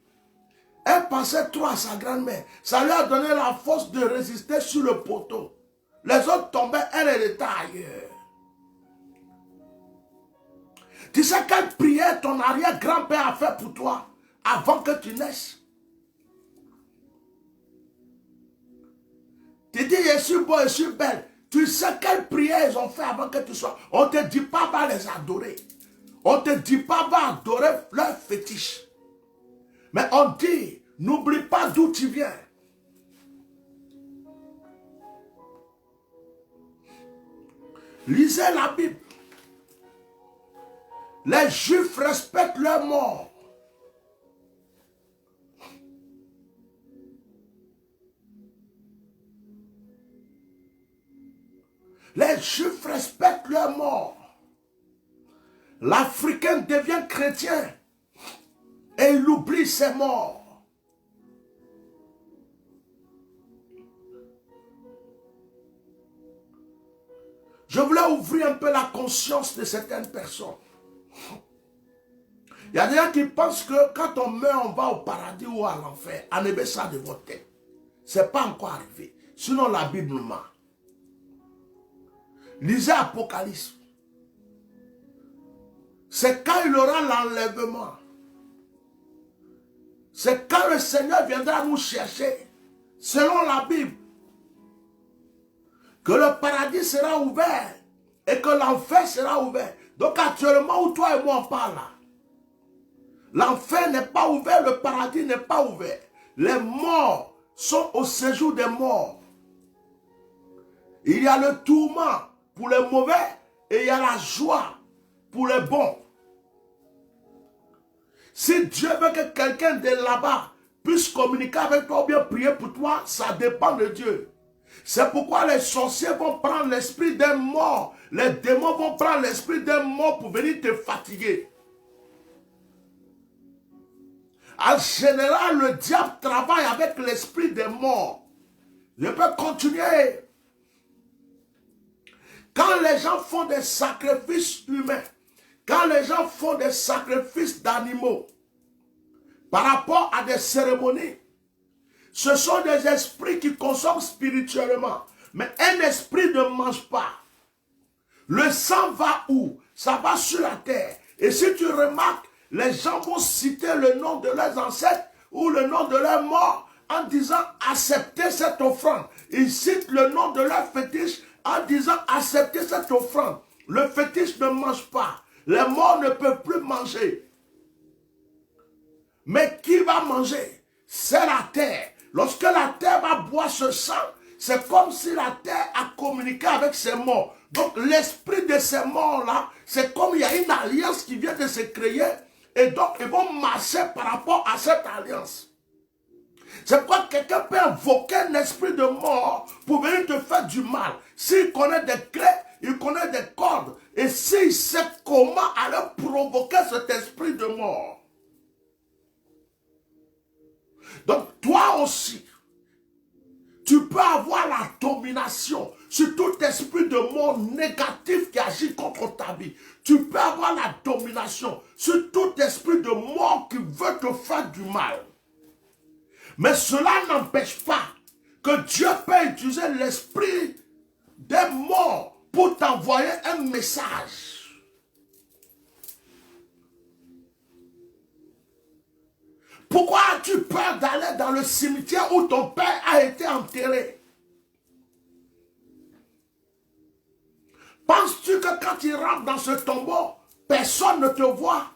Elle pensait trop à sa grand-mère. Ça lui a donné la force de résister sur le poteau. Les autres tombaient, elle était ailleurs. Tu sais quelle prière ton arrière-grand-père a fait pour toi avant que tu naisses? Tu dis, je suis beau, je suis belle. Tu sais quelle prière ils ont fait avant que tu sois. On ne te dit pas, va les adorer. On ne te dit pas, va adorer leur fétiche. Mais on dit, n'oublie pas d'où tu viens. Lisez la Bible. Les Juifs respectent leur mort. Les Juifs respectent leur mort. L'Africain devient chrétien et il oublie ses morts. Je voulais ouvrir un peu la conscience de certaines personnes. Il y a des gens qui pensent que quand on meurt, on va au paradis ou à l'enfer. Enlevez ça de votre tête. Ce n'est pas encore arrivé. Sinon, la Bible ment. Lisez Apocalypse. C'est quand il aura l'enlèvement. C'est quand le Seigneur viendra nous chercher, selon la Bible, que le paradis sera ouvert et que l'enfer sera ouvert. Donc actuellement où toi et moi on parle là, l'enfer n'est pas ouvert, le paradis n'est pas ouvert. Les morts sont au séjour des morts. Il y a le tourment pour les mauvais et il y a la joie pour les bons. Si Dieu veut que quelqu'un de là-bas puisse communiquer avec toi ou bien prier pour toi, ça dépend de Dieu. C'est pourquoi les sorciers vont prendre l'esprit d'un mort. Les démons vont prendre l'esprit d'un mort pour venir te fatiguer. En général, le diable travaille avec l'esprit des morts. Je peux continuer. Quand les gens font des sacrifices humains, quand les gens font des sacrifices d'animaux, par rapport à des cérémonies, ce sont des esprits qui consomment spirituellement. Mais un esprit ne mange pas. Le sang va où? Ça va sur la terre. Et si tu remarques, les gens vont citer le nom de leurs ancêtres ou le nom de leurs morts en disant acceptez cette offrande. Ils citent le nom de leur fétiche en disant acceptez cette offrande. Le fétiche ne mange pas. Les morts ne peuvent plus manger. Mais qui va manger? C'est la terre. Lorsque la terre va boire ce sang, c'est comme si la terre a communiqué avec ses morts. Donc l'esprit de ces morts-là, c'est comme il y a une alliance qui vient de se créer. Et donc ils vont marcher par rapport à cette alliance. C'est pourquoi quelqu'un peut invoquer un esprit de mort pour venir te faire du mal. S'il connaît des clés, il connaît des cordes. Et s'il sait comment aller provoquer cet esprit de mort. Donc toi aussi, tu peux avoir la domination sur tout esprit de mort négatif qui agit contre ta vie. Tu peux avoir la domination sur tout esprit de mort qui veut te faire du mal. Mais cela n'empêche pas que Dieu peut utiliser l'esprit des morts pour t'envoyer un message. Pourquoi as-tu peur d'aller dans le cimetière où ton père a été enterré? Penses-tu que quand tu rentres dans ce tombeau, personne ne te voit?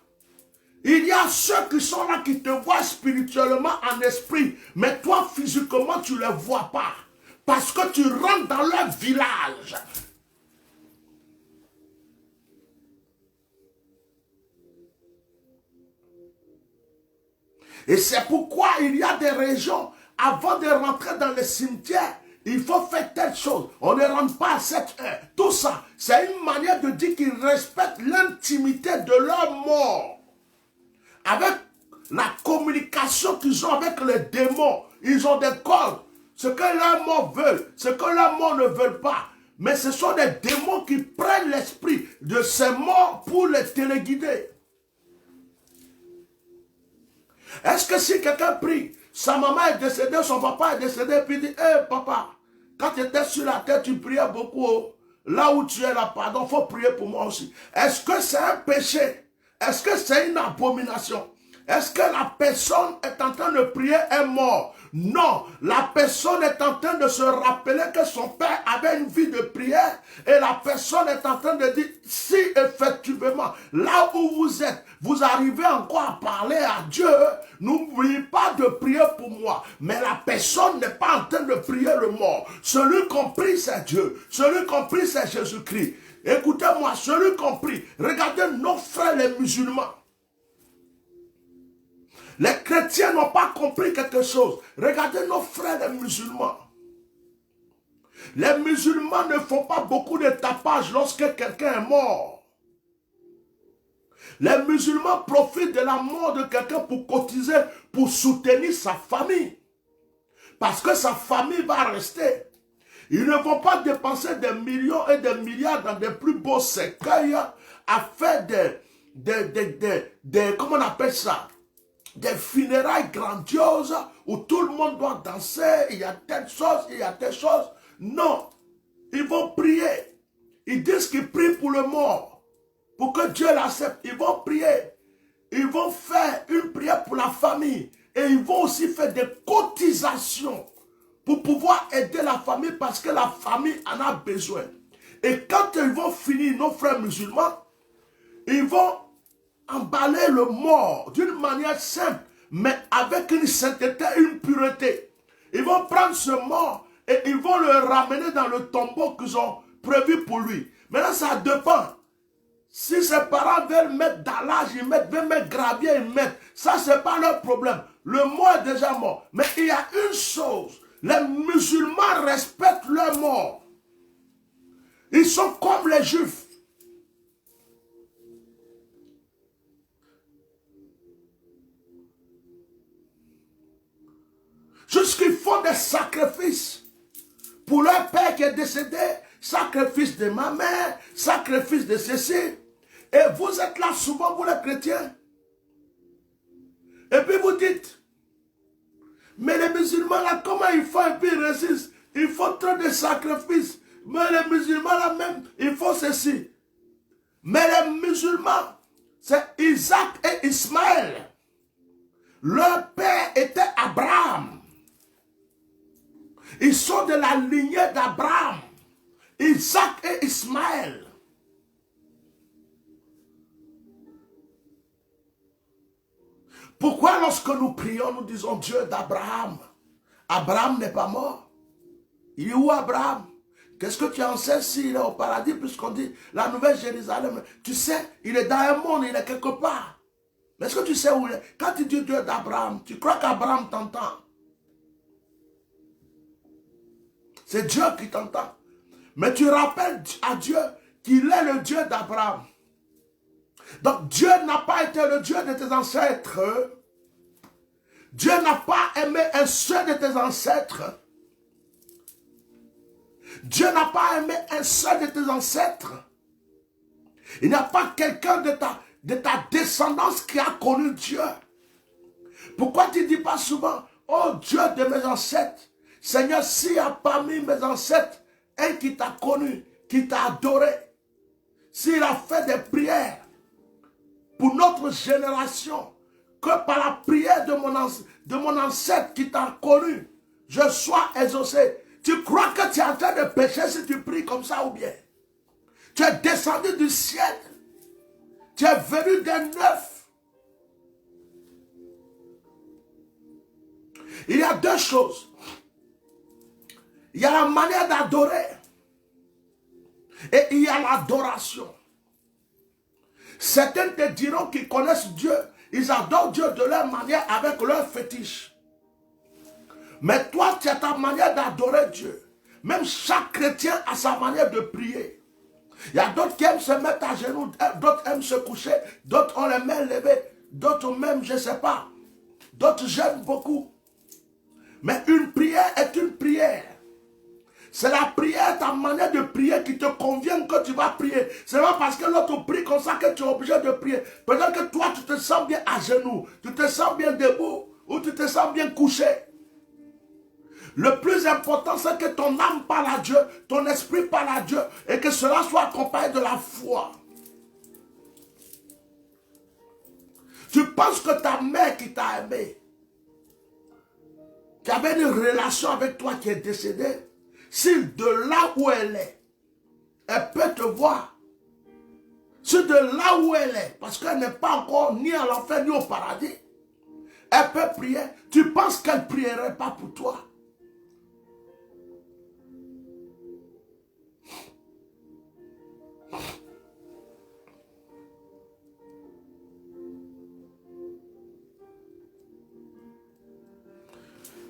Il y a ceux qui sont là qui te voient spirituellement en esprit, mais toi physiquement tu ne les vois pas. Parce que tu rentres dans leur village. Et c'est pourquoi il y a des régions, avant de rentrer dans les cimetières, il faut faire telle chose. On ne rentre pas à cette heure. Tout ça, c'est une manière de dire qu'ils respectent l'intimité de leur mort. Avec la communication qu'ils ont avec les démons, ils ont des codes. Ce que leurs morts veulent, ce que leurs morts ne veulent pas. Mais ce sont des démons qui prennent l'esprit de ces morts pour les téléguider. Est-ce que si quelqu'un prie, sa maman est décédée, son papa est décédé, puis il dit, hé papa, quand tu étais sur la terre, tu priais beaucoup. Là où tu es là, pardon, il faut prier pour moi aussi. Est-ce que c'est un péché? Est-ce que c'est une abomination? Est-ce que la personne est en train de prier un mort? Non, la personne est en train de se rappeler que son père avait une vie de prière et la personne est en train de dire, si effectivement, là où vous êtes, vous arrivez encore à parler à Dieu, n'oubliez pas de prier pour moi. Mais la personne n'est pas en train de prier le mort. Celui qu'on prie, c'est Dieu. Celui qu'on prie, c'est Jésus-Christ. Écoutez-moi, celui qu'on prie, regardez nos frères les musulmans. Les chrétiens n'ont pas compris quelque chose. Regardez nos frères les musulmans. Les musulmans ne font pas beaucoup de tapage lorsque quelqu'un est mort. Les musulmans profitent de la mort de quelqu'un pour cotiser, pour soutenir sa famille. Parce que sa famille va rester. Ils ne vont pas dépenser des millions et des milliards dans des plus beaux cercueils à faire des comment on appelle ça? Des funérailles grandioses où tout le monde doit danser, il y a telle chose, il y a telle chose. Non, ils vont prier. Ils disent qu'ils prient pour le mort, pour que Dieu l'accepte. Ils vont prier. Ils vont faire une prière pour la famille. Et ils vont aussi faire des cotisations pour pouvoir aider la famille parce que la famille en a besoin. Et quand ils vont finir, nos frères musulmans, ils vont emballer le mort d'une manière simple, mais avec une sainteté, une pureté. Ils vont prendre ce mort et ils vont le ramener dans le tombeau qu'ils ont prévu pour lui. Maintenant, ça dépend. Si ses parents veulent mettre dallage, ils mettent, veulent mettre gravier, ils mettent. Ça, ce n'est pas leur problème. Le mort est déjà mort. Mais il y a une chose. Les musulmans respectent leur mort. Ils sont comme les juifs. Jusqu'ils font des sacrifices pour leur père qui est décédé, sacrifice de ma mère, sacrifice de ceci. Et vous êtes là souvent, vous les chrétiens. Et puis vous dites, mais les musulmans là, comment ils font et puis ils résistent? Il faut trop de sacrifices. Mais les musulmans là même, il faut ceci. Mais les musulmans, c'est Isaac et Ismaël. Leur père était Abraham. Ils sont de la lignée d'Abraham, Isaac et Ismaël. Pourquoi lorsque nous prions, nous disons Dieu d'Abraham? Abraham n'est pas mort. Il est où Abraham? Qu'est-ce que tu en sais s'il est au paradis puisqu'on dit la nouvelle Jérusalem? Tu sais, il est dans un monde, il est quelque part. Mais est-ce que tu sais où il est? Quand tu dis Dieu d'Abraham, tu crois qu'Abraham t'entend? C'est Dieu qui t'entend. Mais tu rappelles à Dieu qu'il est le Dieu d'Abraham. Donc Dieu n'a pas été le Dieu de tes ancêtres. Dieu n'a pas aimé un seul de tes ancêtres. Dieu n'a pas aimé un seul de tes ancêtres. Il n'y a pas quelqu'un de ta descendance qui a connu Dieu. Pourquoi tu ne dis pas souvent, oh Dieu de mes ancêtres, Seigneur, s'il y a parmi mes ancêtres un qui t'a connu, qui t'a adoré, s'il a fait des prières pour notre génération, que par la prière de mon ancêtre qui t'a connu, je sois exaucé. Tu crois que tu es en train de pécher si tu pries comme ça ou bien? Tu es descendu du ciel. Tu es venu des neuf. Il y a deux choses. Il y a la manière d'adorer et il y a l'adoration. Certains te diront qu'ils connaissent Dieu, ils adorent Dieu de leur manière avec leur fétiche. Mais toi, tu as ta manière d'adorer Dieu. Même chaque chrétien a sa manière de prier. Il y a d'autres qui aiment se mettre à genoux, d'autres aiment se coucher, d'autres ont les mains levées, d'autres même, je ne sais pas, d'autres j'aime beaucoup. Mais une prière est une prière. C'est la prière, ta manière de prier qui te convient que tu vas prier. Ce n'est pas parce que l'autre prie comme ça que tu es obligé de prier. Peut-être que toi, tu te sens bien à genoux, tu te sens bien debout, ou tu te sens bien couché. Le plus important, c'est que ton âme parle à Dieu, ton esprit parle à Dieu, et que cela soit accompagné de la foi. Tu penses que ta mère qui t'a aimé, qui avait une relation avec toi qui est décédée, si de là où elle est, elle peut te voir, si de là où elle est, parce qu'elle n'est pas encore ni à l'enfer ni au paradis, elle peut prier, tu penses qu'elle ne prierait pas pour toi?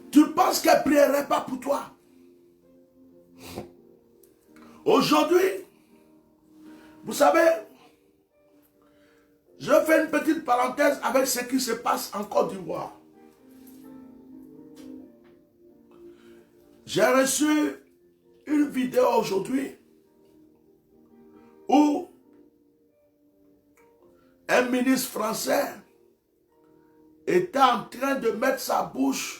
Tu penses qu'elle ne prierait pas pour toi? Aujourd'hui, vous savez, je fais une petite parenthèse avec ce qui se passe en Côte d'Ivoire. J'ai reçu une vidéo aujourd'hui où un ministre français était en train de mettre sa bouche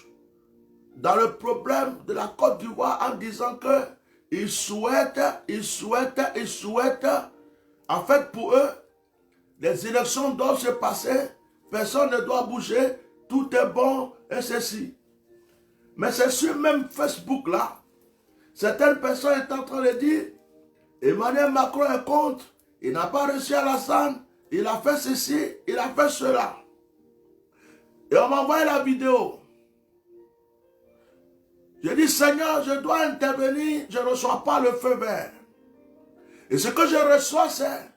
dans le problème de la Côte d'Ivoire en disant que ils souhaitent, en fait pour eux, les élections doivent se passer, personne ne doit bouger, tout est bon et ceci. Mais c'est sur même Facebook là, certaines personnes étaient en train de dire, Emmanuel Macron est contre, il n'a pas reçu Alassane, il a fait ceci, il a fait cela. Et on m'a envoyé la vidéo. Je dis, Seigneur, je dois intervenir, je ne reçois pas le feu vert. Et ce que je reçois, c'est,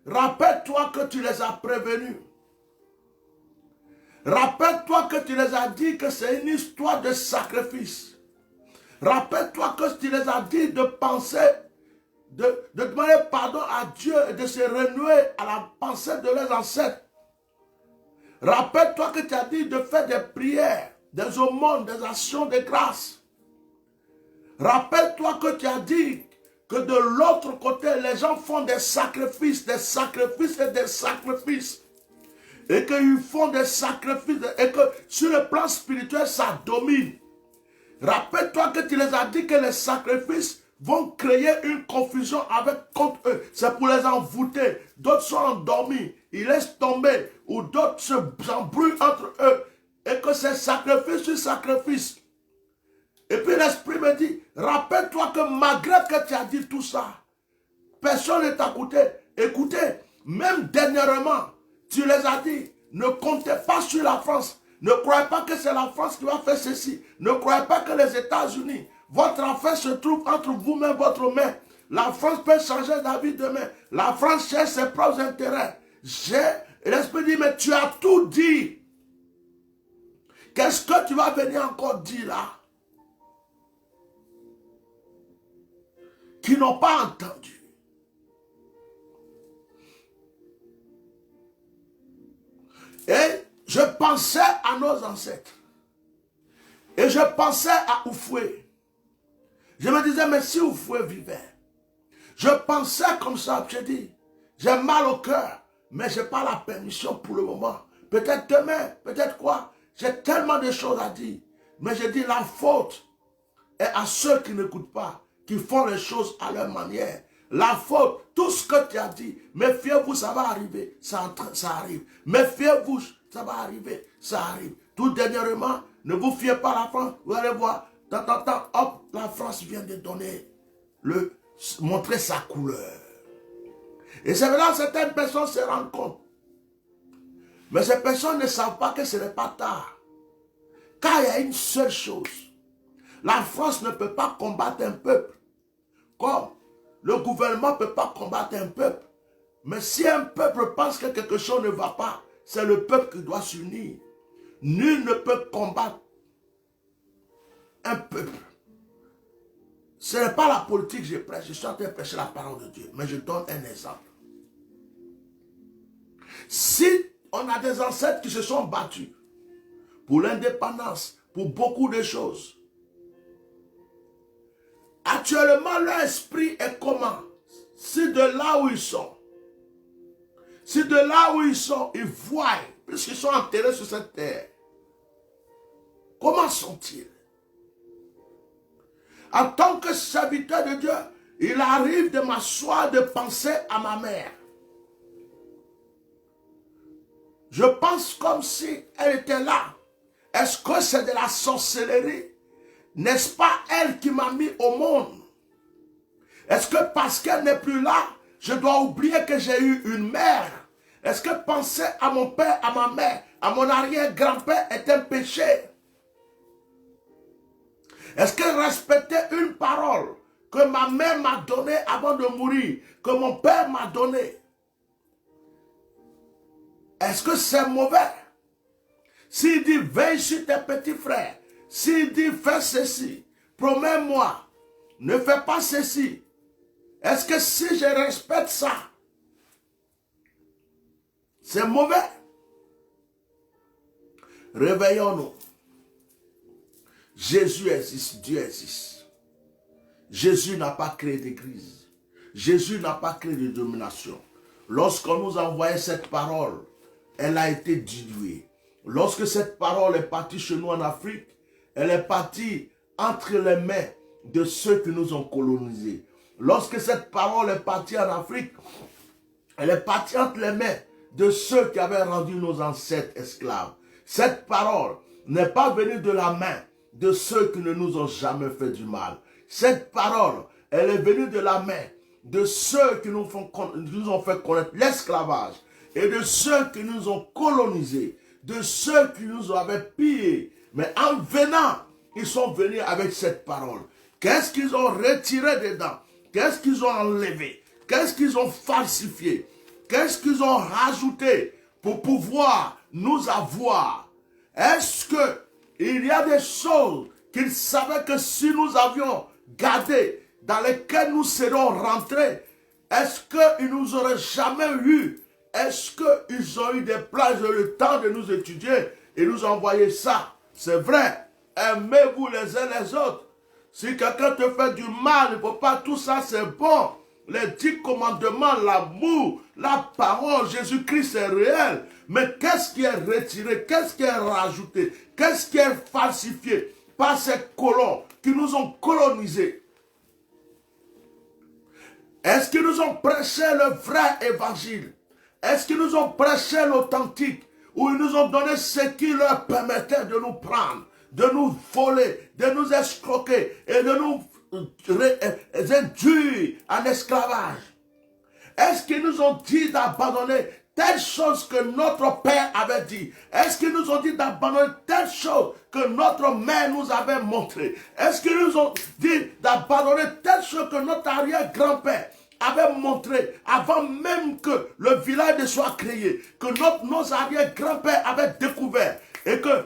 rappelle-toi que tu les as prévenus. Rappelle-toi que tu les as dit que c'est une histoire de sacrifice. Rappelle-toi que tu les as dit de penser, de demander pardon à Dieu et de se renouer à la pensée de leurs ancêtres. Rappelle-toi que tu as dit de faire des prières, des aumônes, des actions de grâce. Rappelle-toi que tu as dit que de l'autre côté, les gens font des sacrifices et des sacrifices. Et qu'ils font des sacrifices et que sur le plan spirituel, ça domine. Rappelle-toi que tu les as dit que les sacrifices vont créer une confusion contre eux. C'est pour les envoûter. D'autres sont endormis. Ils laissent tomber. Ou d'autres s'embrouillent entre eux. Et que c'est sacrifice sur sacrifice. Et puis l'esprit me dit, rappelle-toi que malgré que tu as dit tout ça, personne ne t'a écouté. Écoutez, même dernièrement, tu les as dit, ne comptez pas sur la France. Ne croyez pas que c'est la France qui va faire ceci. Ne croyez pas que les États-Unis, votre affaire se trouve entre vous-même, votre main. La France peut changer d'avis demain. La France cherche ses propres intérêts. Et l'esprit dit, mais tu as tout dit. Qu'est-ce que tu vas venir encore dire là? Qui n'ont pas entendu. Et je pensais à nos ancêtres. Et je pensais à Oufoué. Je me disais, mais si Oufoué vivait. Je pensais comme ça, je dis, j'ai mal au cœur, mais je n'ai pas la permission pour le moment. Peut-être demain, peut-être quoi. J'ai tellement de choses à dire. Mais je dis, la faute est à ceux qui n'écoutent pas, qui font les choses à leur manière. La faute, tout ce que tu as dit, méfiez-vous, ça va arriver, ça arrive. Méfiez-vous, ça va arriver, ça arrive. Tout dernièrement, ne vous fiez pas à la France, vous allez voir, hop, la France vient de donner, montrer sa couleur. Et c'est là que certaines personnes se rendent compte. Mais ces personnes ne savent pas que ce n'est pas tard. car il y a une seule chose. La France ne peut pas combattre un peuple, comme le gouvernement ne peut pas combattre un peuple. Mais si un peuple pense que quelque chose ne va pas, c'est le peuple qui doit s'unir. Nul ne peut combattre un peuple. Ce n'est pas la politique que je prêche, je suis en train de prêcher la parole de Dieu. Mais je donne un exemple. Si on a des ancêtres qui se sont battus pour l'indépendance, pour beaucoup de choses, actuellement leur esprit est comment? Si de là où ils sont, ils voient, puisqu'ils sont enterrés sur cette terre, comment sont-ils? En tant que serviteur de Dieu, il arrive de m'asseoir, de penser à ma mère. Je pense comme si elle était là. Est-ce que c'est de la sorcellerie? N'est-ce pas elle qui m'a mis au monde? Est-ce que parce qu'elle n'est plus là, je dois oublier que j'ai eu une mère? Est-ce que penser à mon père, à ma mère, à mon arrière-grand-père est un péché? Est-ce que respecter une parole que ma mère m'a donnée avant de mourir, que mon père m'a donnée, est-ce que c'est mauvais? S'il dit veille sur tes petits frères, s'il dit fais ceci, promets-moi, ne fais pas ceci, est-ce que si je respecte ça, c'est mauvais? Réveillons-nous. Jésus existe, Dieu existe. Jésus n'a pas créé d'église. Jésus n'a pas créé de domination. Lorsqu'on nous a envoyé cette parole, elle a été diluée. Lorsque cette parole est partie chez nous en Afrique, elle est partie entre les mains de ceux qui nous ont colonisés. Lorsque cette parole est partie en Afrique, elle est partie entre les mains de ceux qui avaient rendu nos ancêtres esclaves. Cette parole n'est pas venue de la main de ceux qui ne nous ont jamais fait du mal. Cette parole, elle est venue de la main de ceux qui nous ont fait connaître l'esclavage et de ceux qui nous ont colonisés, de ceux qui nous avaient pillés. Mais en venant, ils sont venus avec cette parole. Qu'est-ce qu'ils ont retiré dedans? Qu'est-ce qu'ils ont enlevé? Qu'est-ce qu'ils ont falsifié? Qu'est-ce qu'ils ont rajouté pour pouvoir nous avoir? Est-ce qu'il y a des choses qu'ils savaient que si nous avions gardé, dans lesquelles nous serons rentrés, est-ce qu'ils nous auraient jamais eu? Est-ce qu'ils ont eu des plages et le temps de nous étudier et nous envoyer ça? C'est vrai, aimez-vous les uns les autres. Si quelqu'un te fait du mal, il ne faut pas, tout ça c'est bon. Les 10 commandements, l'amour, la parole, Jésus-Christ est réel. Mais qu'est-ce qui est retiré? Qu'est-ce qui est rajouté? Qu'est-ce qui est falsifié par ces colons qui nous ont colonisés? Est-ce qu'ils nous ont prêché le vrai évangile? Est-ce qu'ils nous ont prêché l'authentique? Ou ils nous ont donné ce qui leur permettait de nous prendre, de nous voler, de nous escroquer et de nous induire en esclavage? Est-ce qu'ils nous ont dit d'abandonner telle chose que notre père avait dit? Est-ce qu'ils nous ont dit d'abandonner telle chose que notre mère nous avait montré? Est-ce qu'ils nous ont dit d'abandonner telle chose que notre arrière-grand-père avait montré avant même que le village ne soit créé, que nos arrière-grands-pères avaient découvert? Et que,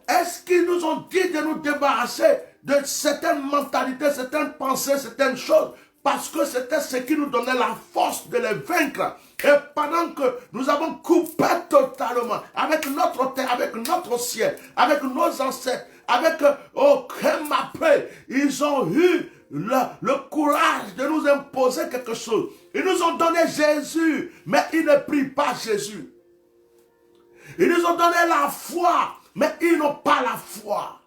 est-ce qu'ils nous ont dit de nous débarrasser de certaines mentalités, certaines pensées, certaines choses, parce que c'était ce qui nous donnait la force de les vaincre? Et pendant que nous avons coupé totalement avec notre terre, avec notre ciel, avec nos ancêtres, avec comme après, ils ont eu le courage de nous imposer quelque chose. Ils nous ont donné Jésus, mais ils ne prient pas Jésus. Ils nous ont donné la foi, mais ils n'ont pas la foi.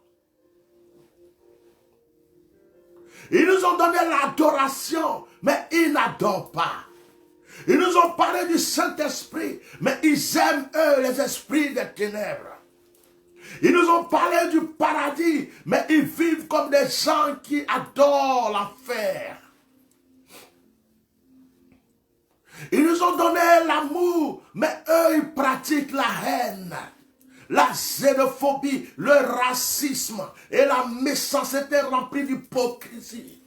Ils nous ont donné l'adoration, mais ils n'adorent pas. Ils nous ont parlé du Saint-Esprit, mais ils aiment eux les esprits des ténèbres. Ils nous ont parlé du paradis, mais ils vivent comme des gens qui adorent l'enfer. Ils nous ont donné l'amour, mais eux ils pratiquent la haine. la xénophobie, le racisme et la méchanceté remplie d'hypocrisie.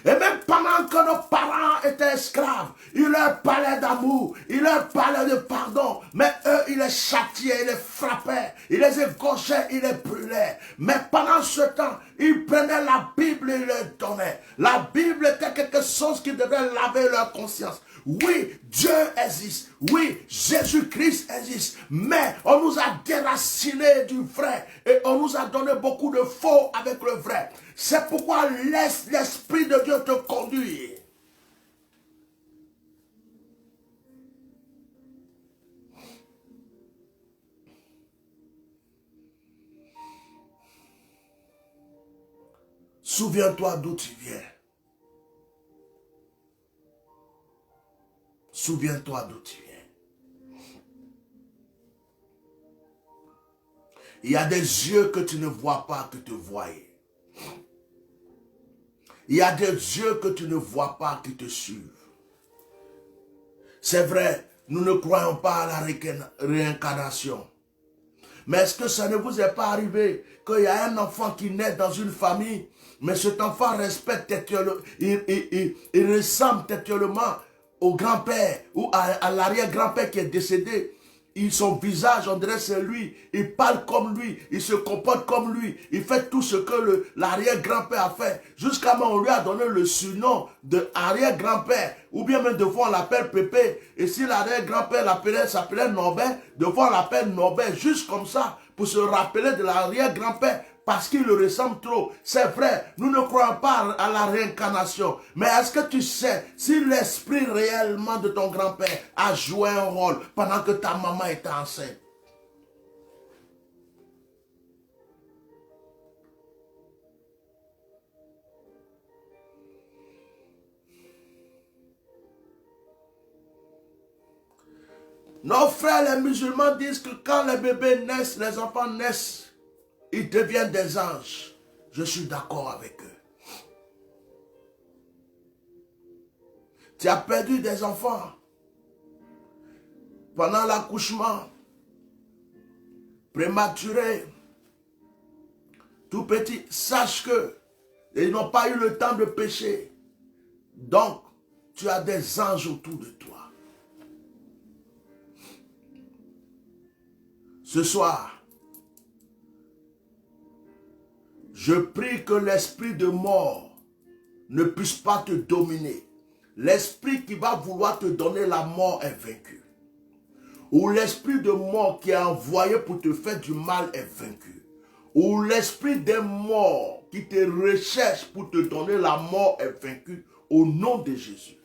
Et même pendant que nos parents étaient esclaves, ils leur parlaient d'amour, ils leur parlaient de pardon. Mais eux, ils les châtiaient, ils les frappaient, ils les égorgeaient, ils les brûlaient. Mais pendant ce temps, ils prenaient la Bible et ils leur donnaient. La Bible était quelque chose qui devait laver leur conscience. Oui, Dieu existe. Oui, Jésus-Christ existe. Mais on nous a déracinés du vrai. Et on nous a donné beaucoup de faux avec le vrai. C'est pourquoi laisse l'Esprit de Dieu te conduire. Souviens-toi d'où tu viens. Souviens-toi d'où tu viens. Il y a des yeux que tu ne vois pas que tu voyais. Il y a des yeux que tu ne vois pas qui te suivent. C'est vrai, nous ne croyons pas à la réincarnation. Mais est-ce que ça ne vous est pas arrivé qu'il y a un enfant qui naît dans une famille, mais cet enfant respecte il ressemble textuellement au grand-père ou à l'arrière-grand-père qui est décédé. Son visage, on dirait c'est lui. Il parle comme lui. Il se comporte comme lui. Il fait tout ce que l'arrière-grand-père a fait. Jusqu'à ce qu'on lui a donné le surnom de arrière-grand-père. Ou bien même de fois on l'appelle Pépé. Et si l'arrière-grand-père s'appelait Norbert, de fois on l'appelle Norbert. Juste comme ça. Pour se rappeler de l'arrière-grand-père. Parce qu'il le ressemble trop. C'est vrai, nous ne croyons pas à la réincarnation. Mais est-ce que tu sais si l'esprit réellement de ton grand-père a joué un rôle pendant que ta maman était enceinte? Nos frères les musulmans disent que quand les bébés naissent, les enfants naissent, ils deviennent des anges. Je suis d'accord avec eux. Tu as perdu des enfants pendant l'accouchement, prématuré, tout petit. Sache que ils n'ont pas eu le temps de pécher. Donc, tu as des anges autour de toi. Ce soir, je prie que l'esprit de mort ne puisse pas te dominer. L'esprit qui va vouloir te donner la mort est vaincu. Ou l'esprit de mort qui est envoyé pour te faire du mal est vaincu. Ou l'esprit des morts qui te recherche pour te donner la mort est vaincu au nom de Jésus.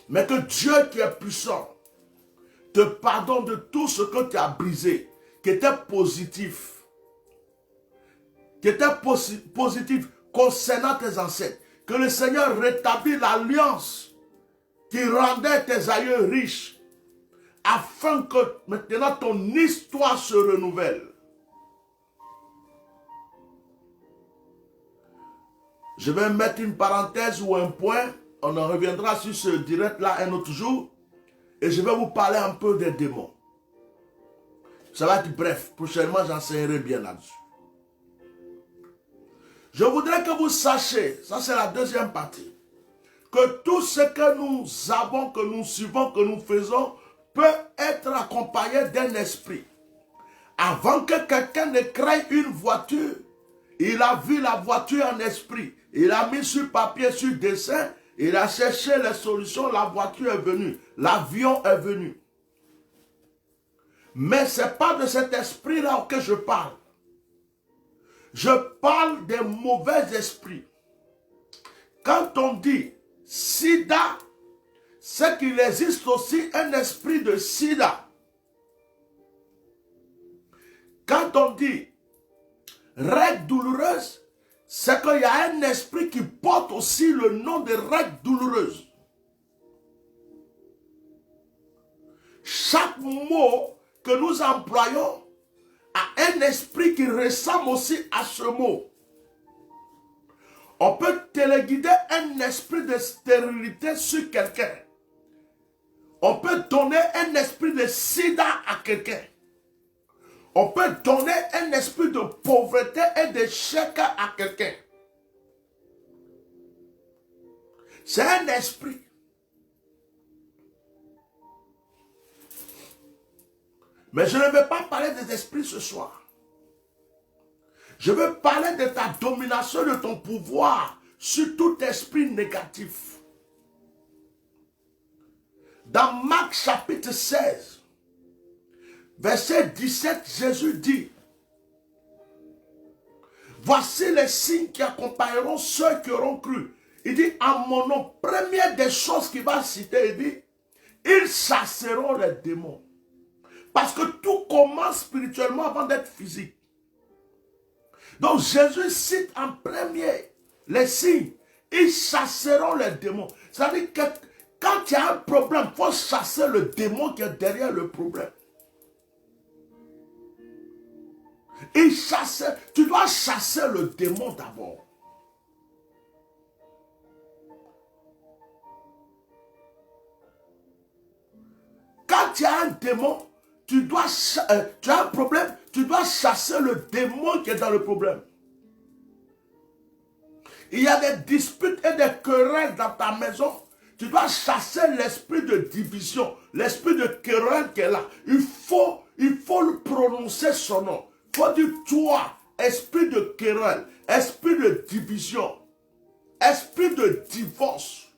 Mais que Dieu qui est puissant te pardonne de tout ce que tu as brisé, qui était positif. Qui était positif concernant tes ancêtres. Que le Seigneur rétablisse l'alliance qui rendait tes aïeux riches, afin que maintenant ton histoire se renouvelle. Je vais mettre une parenthèse ou un point, on en reviendra sur ce direct-là un autre jour, et je vais vous parler un peu des démons. Ça va être bref, prochainement j'enseignerai bien là-dessus. Je voudrais que vous sachiez, ça c'est la deuxième partie, que tout ce que nous avons, que nous suivons, que nous faisons, peut être accompagné d'un esprit. Avant que quelqu'un ne crée une voiture, il a vu la voiture en esprit. Il a mis sur papier, sur dessin, il a cherché les solutions, la voiture est venue, l'avion est venu. Mais ce n'est pas de cet esprit-là que je parle. Je parle des mauvais esprits. Quand on dit sida, c'est qu'il existe aussi un esprit de sida. Quand on dit règles douloureuses, c'est qu'il y a un esprit qui porte aussi le nom de règles douloureuses. Chaque mot que nous employons a un esprit qui ressemble aussi à ce mot. On peut téléguider un esprit de stérilité sur quelqu'un. On peut donner un esprit de sida à quelqu'un. On peut donner un esprit de pauvreté et d'échec à quelqu'un. C'est un esprit. Mais je ne veux pas parler des esprits ce soir. Je veux parler de ta domination, de ton pouvoir sur tout esprit négatif. Dans Marc chapitre 16, verset 17, Jésus dit, voici les signes qui accompagneront ceux qui auront cru. Il dit, en mon nom, première des choses qu'il va citer, il dit, ils chasseront les démons. Parce que tout commence spirituellement avant d'être physique. Donc Jésus cite en premier les signes. Ils chasseront les démons. C'est-à-dire que quand il y a un problème, il faut chasser le démon qui est derrière le problème. Tu dois chasser le démon d'abord. Quand il y a un démon, tu as un problème, tu dois chasser le démon qui est dans le problème. Il y a des disputes et des querelles dans ta maison. Tu dois chasser l'esprit de division, l'esprit de querelle qui est là. Il faut le prononcer son nom. Il faut dire toi, esprit de querelle, esprit de division, esprit de divorce.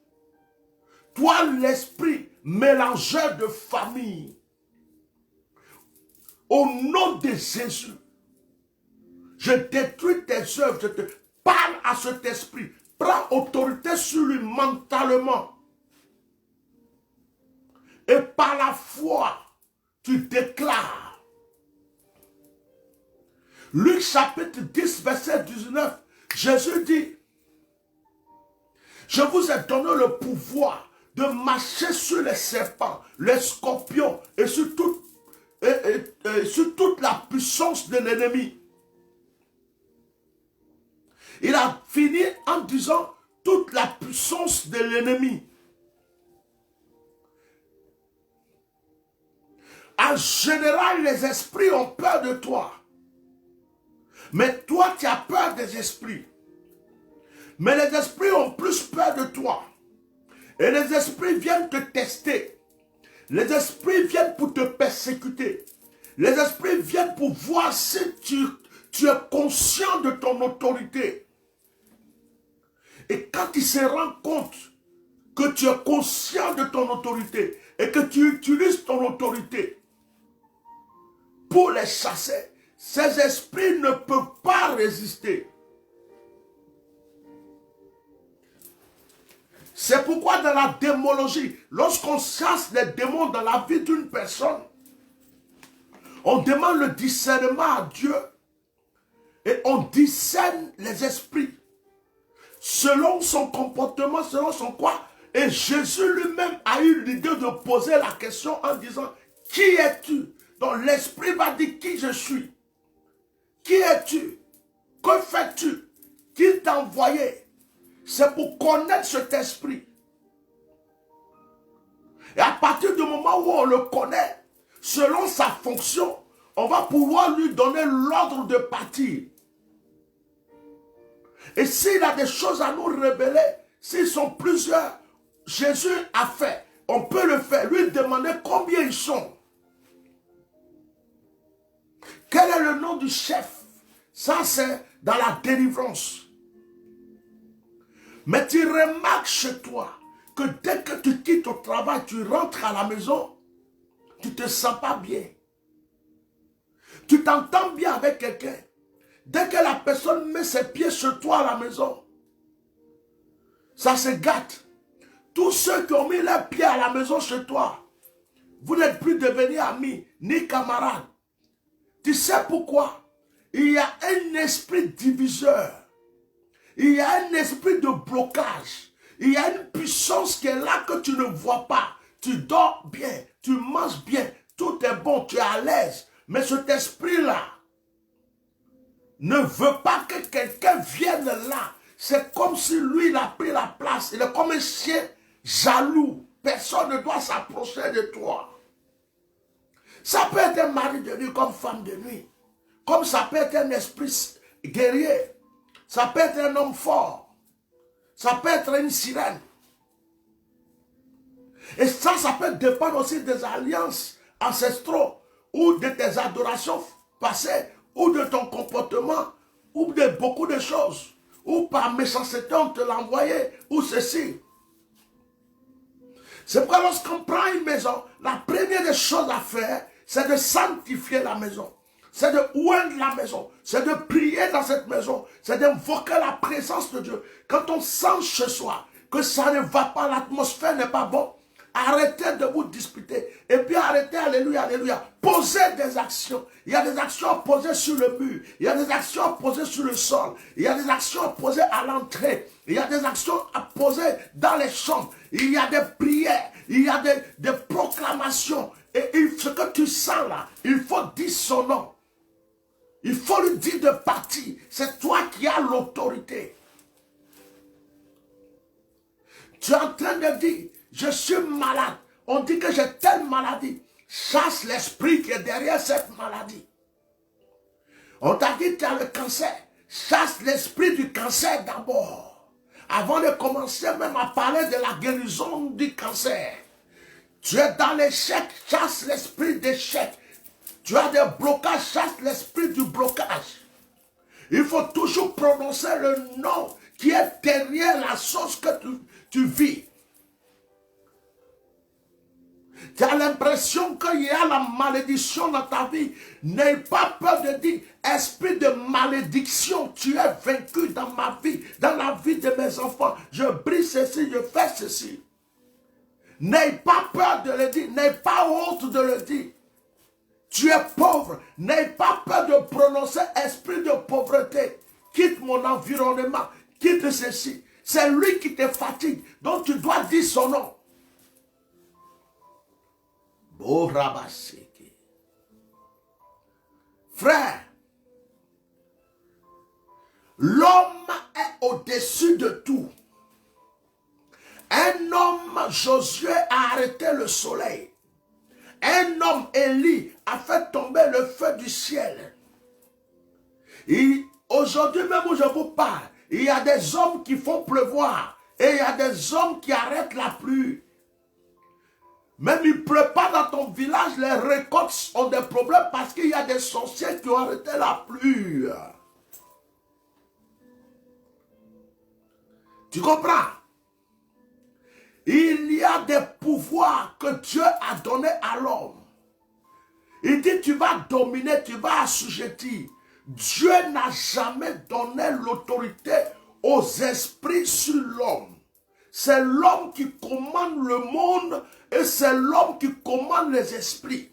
Toi, l'esprit mélangeur de famille. Au nom de Jésus, je détruis tes œuvres, je te parle à cet esprit. Prends autorité sur lui mentalement. Et par la foi, tu déclares. Luc chapitre 10, verset 19, Jésus dit, je vous ai donné le pouvoir de marcher sur les serpents, les scorpions et sur toute la puissance de l'ennemi. Il a fini en disant toute la puissance de l'ennemi. En général, les esprits ont peur de toi. Mais toi, tu as peur des esprits. Mais les esprits ont plus peur de toi. Et les esprits viennent te tester. Les esprits viennent pour te persécuter. Les esprits viennent pour voir si tu es conscient de ton autorité. Et quand ils se rendent compte que tu es conscient de ton autorité et que tu utilises ton autorité pour les chasser, ces esprits ne peuvent pas résister. C'est pourquoi dans la démologie, lorsqu'on chasse les démons dans la vie d'une personne, on demande le discernement à Dieu et on discerne les esprits selon son comportement, selon son quoi. Et Jésus lui-même a eu l'idée de poser la question en disant, qui es-tu? Donc l'esprit va dire qui je suis. Qui es-tu? Que fais-tu? Qui t'a envoyé? C'est pour connaître cet esprit. Et à partir du moment où on le connaît, selon sa fonction, on va pouvoir lui donner l'ordre de partir. Et s'il a des choses à nous révéler, s'ils sont plusieurs, Jésus a fait. On peut le faire. Lui demander combien ils sont. Quel est le nom du chef? Ça, c'est dans la délivrance. Mais tu remarques chez toi que dès que tu quittes au travail, tu rentres à la maison, tu ne te sens pas bien. Tu t'entends bien avec quelqu'un. Dès que la personne met ses pieds sur toi à la maison, ça se gâte. Tous ceux qui ont mis leurs pieds à la maison chez toi, vous n'êtes plus devenus amis ni camarades. Tu sais pourquoi? Il y a un esprit diviseur. Il y a un esprit de blocage. Il y a une puissance qui est là que tu ne vois pas. Tu dors bien, tu manges bien, tout est bon, tu es à l'aise. Mais cet esprit-là ne veut pas que quelqu'un vienne là. C'est comme si lui, il a pris la place. Il est comme un chien jaloux. personne ne doit s'approcher de toi. Ça peut être un mari de nuit comme femme de nuit. Comme ça peut être un esprit guerrier. Ça peut être un homme fort. Ça peut être une sirène. Et ça peut dépendre aussi des alliances ancestraux ou de tes adorations passées ou de ton comportement ou de beaucoup de choses. Ou par méchanceté on te l'a envoyé ou ceci. C'est pourquoi lorsqu'on prend une maison, la première des choses à faire, c'est de sanctifier la maison. C'est de oindre la maison. C'est de prier dans cette maison. C'est d'invoquer la présence de Dieu. Quand on sent chez soi que ça ne va pas, l'atmosphère n'est pas bonne, arrêtez de vous disputer. Et puis arrêtez, alléluia, alléluia. Posez des actions. Il y a des actions posées sur le mur. Il y a des actions posées sur le sol. Il y a des actions posées à l'entrée. Il y a des actions posées dans les chambres. Il y a des prières. Il y a des proclamations. Et ce que tu sens là, il faut dire son nom. Il faut lui dire de partir. C'est toi qui as l'autorité. Tu es en train de dire, je suis malade. On dit que j'ai telle maladie. Chasse l'esprit qui est derrière cette maladie. On t'a dit tu as le cancer. Chasse l'esprit du cancer d'abord. Avant de commencer même à parler de la guérison du cancer. Tu es dans l'échec, chasse l'esprit d'échec. Tu as des blocages, chasse l'esprit du blocage. Il faut toujours prononcer le nom qui est derrière la chose que tu vis. Tu as l'impression qu'il y a la malédiction dans ta vie. N'aie pas peur de dire, esprit de malédiction, tu es vaincu dans ma vie, dans la vie de mes enfants. Je brise ceci, je fais ceci. N'aie pas peur de le dire, n'aie pas honte de le dire. Tu es pauvre, n'aie pas peur de prononcer esprit de pauvreté. Quitte mon environnement, quitte ceci. C'est lui qui te fatigue, donc tu dois dire son nom. Frère, l'homme est au-dessus de tout. Un homme, Josué, a arrêté le soleil. Un homme, Élie, a fait tomber le feu du ciel. Aujourd'hui même où je vous parle, il y a des hommes qui font pleuvoir. Et il y a des hommes qui arrêtent la pluie. Même il ne pleut pas dans ton village, les récoltes ont des problèmes parce qu'il y a des sorciers qui ont arrêté la pluie. Tu comprends? Il y a des pouvoirs que Dieu a donnés à l'homme. Il dit tu vas dominer, tu vas assujettir. Dieu n'a jamais donné l'autorité aux esprits sur l'homme. C'est l'homme qui commande le monde et c'est l'homme qui commande les esprits.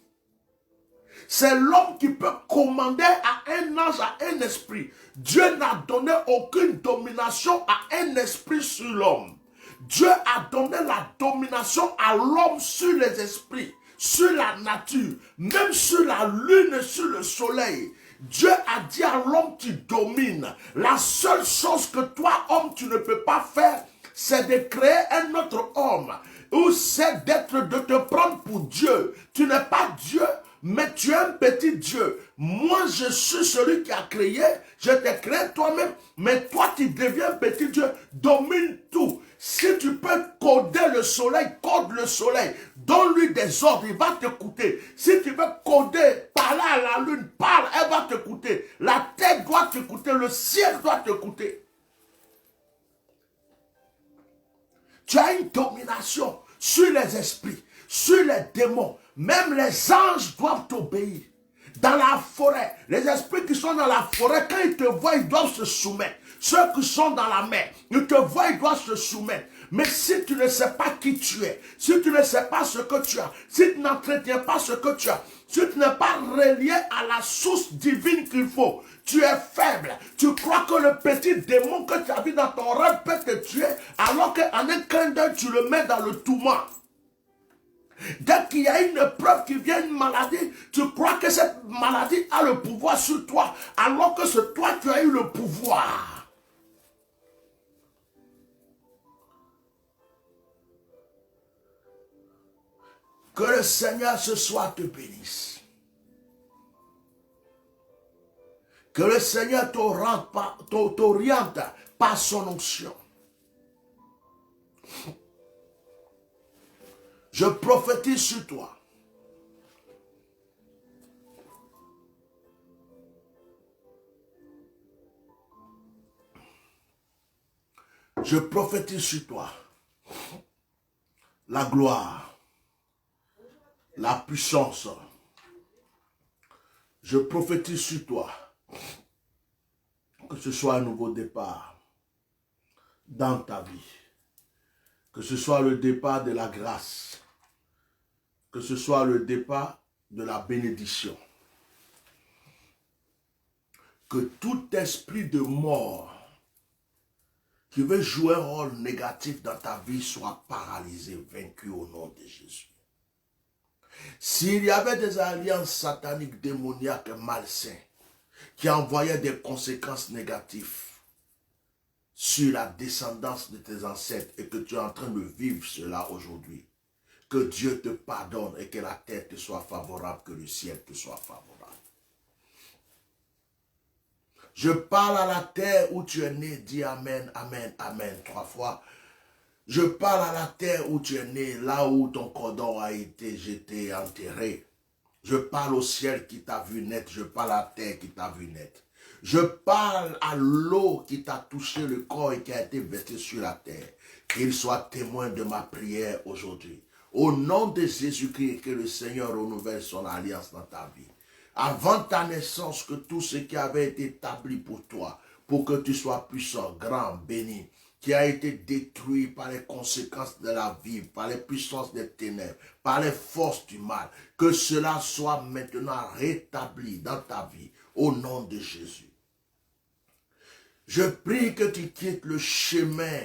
C'est l'homme qui peut commander à un ange, à un esprit. Dieu n'a donné aucune domination à un esprit sur l'homme. Dieu a donné la domination à l'homme sur les esprits, sur la nature, même sur la lune et sur le soleil. Dieu a dit à l'homme, tu domines. La seule chose que toi, homme, tu ne peux pas faire, c'est de créer un autre homme. Ou c'est de te prendre pour Dieu. Tu n'es pas Dieu, mais tu es un petit Dieu. Moi, je suis celui qui a créé. Je t'ai créé toi-même, mais toi, tu deviens un petit Dieu. Domine tout. Si tu peux coder le soleil, code le soleil. Donne-lui des ordres, il va t'écouter. Si tu veux coder, parler à la lune, parle, elle va t'écouter. La terre doit t'écouter, le ciel doit t'écouter. Tu as une domination sur les esprits, sur les démons. Même les anges doivent t'obéir. Dans la forêt, les esprits qui sont dans la forêt, quand ils te voient, ils doivent se soumettre. Ceux qui sont dans la mer, ils te voient, ils doivent se soumettre. Mais si tu ne sais pas qui tu es, si tu ne sais pas ce que tu as, si tu n'entretiens pas ce que tu as, si tu n'es pas relié à la source divine qu'il faut, tu es faible. Tu crois que le petit démon que tu as vu dans ton rêve peut te tuer, alors qu'en un clin d'œil, tu le mets dans le tourment. Dès qu'il y a une épreuve qui vient, une maladie, tu crois que cette maladie a le pouvoir sur toi, alors que c'est toi qui as eu le pouvoir. Que le Seigneur ce soir te bénisse. Que le Seigneur t'oriente par son onction. Je prophétise sur toi. Je prophétise sur toi la gloire, la puissance. Je prophétise sur toi que ce soit un nouveau départ dans ta vie, que ce soit le départ de la grâce, que ce soit le départ de la bénédiction, que tout esprit de mort qui veut jouer un rôle négatif dans ta vie soit paralysé, vaincu au nom de Jésus. S'il y avait des alliances sataniques, démoniaques, malsains, qui envoyaient des conséquences négatives sur la descendance de tes ancêtres et que tu es en train de vivre cela aujourd'hui, que Dieu te pardonne et que la terre te soit favorable, que le ciel te soit favorable. Je parle à la terre où tu es né, dis Amen, Amen, Amen, 3 fois. Je parle à la terre où tu es né, là où ton cordon a été jeté, enterré. Je parle au ciel qui t'a vu naître, je parle à la terre qui t'a vu naître. Je parle à l'eau qui t'a touché le corps et qui a été versée sur la terre. Qu'il soit témoin de ma prière aujourd'hui. Au nom de Jésus-Christ, que le Seigneur renouvelle son alliance dans ta vie. Avant ta naissance, que tout ce qui avait été établi pour toi, pour que tu sois puissant, grand, béni, qui a été détruit par les conséquences de la vie, par les puissances des ténèbres, par les forces du mal, que cela soit maintenant rétabli dans ta vie, au nom de Jésus. Je prie que tu quittes le chemin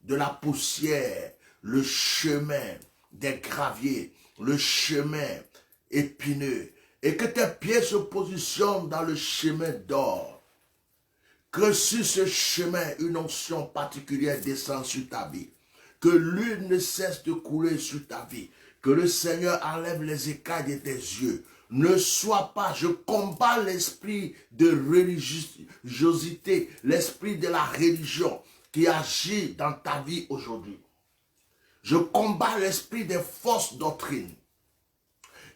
de la poussière, le chemin des graviers, le chemin épineux, et que tes pieds se positionnent dans le chemin d'or. Que sur ce chemin, une onction particulière descende sur ta vie. Que l'huile ne cesse de couler sur ta vie. Que le Seigneur enlève les écailles de tes yeux. Ne sois pas, je combats l'esprit de religiosité, l'esprit de la religion qui agit dans ta vie aujourd'hui. Je combats l'esprit des fausses doctrines.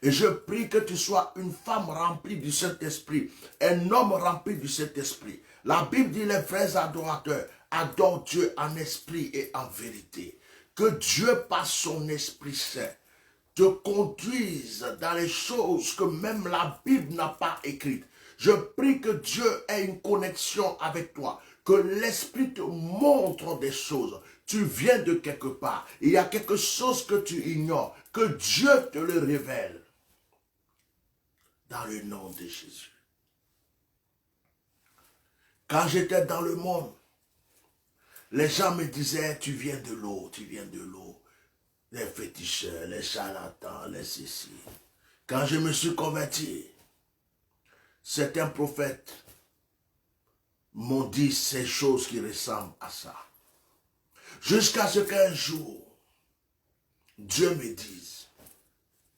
Et je prie que tu sois une femme remplie du Saint-Esprit, un homme rempli du Saint-Esprit. La Bible dit, les vrais adorateurs adorent Dieu en esprit et en vérité. Que Dieu, par son Esprit Saint, te conduise dans les choses que même la Bible n'a pas écrites. Je prie que Dieu ait une connexion avec toi, que l'Esprit te montre des choses. Tu viens de quelque part, il y a quelque chose que tu ignores, que Dieu te le révèle. Dans le nom de Jésus. Quand j'étais dans le monde, les gens me disaient, tu viens de l'eau, tu viens de l'eau. Les féticheurs, les charlatans, les ceci. Quand je me suis converti, certains prophètes m'ont dit ces choses qui ressemblent à ça. Jusqu'à ce qu'un jour, Dieu me dise,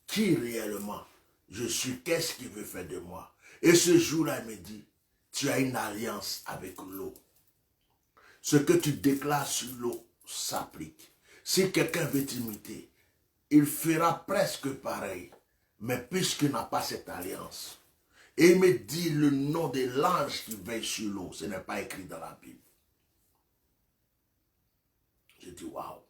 qui réellement je suis, qu'est-ce qu'il veut faire de moi? Et ce jour-là, il me dit, tu as une alliance avec l'eau. Ce que tu déclares sur l'eau s'applique. Si quelqu'un veut t'imiter, il fera presque pareil. Mais puisqu'il n'a pas cette alliance, et il me dit le nom de l'ange qui veille sur l'eau, ce n'est pas écrit dans la Bible. Je dis, waouh.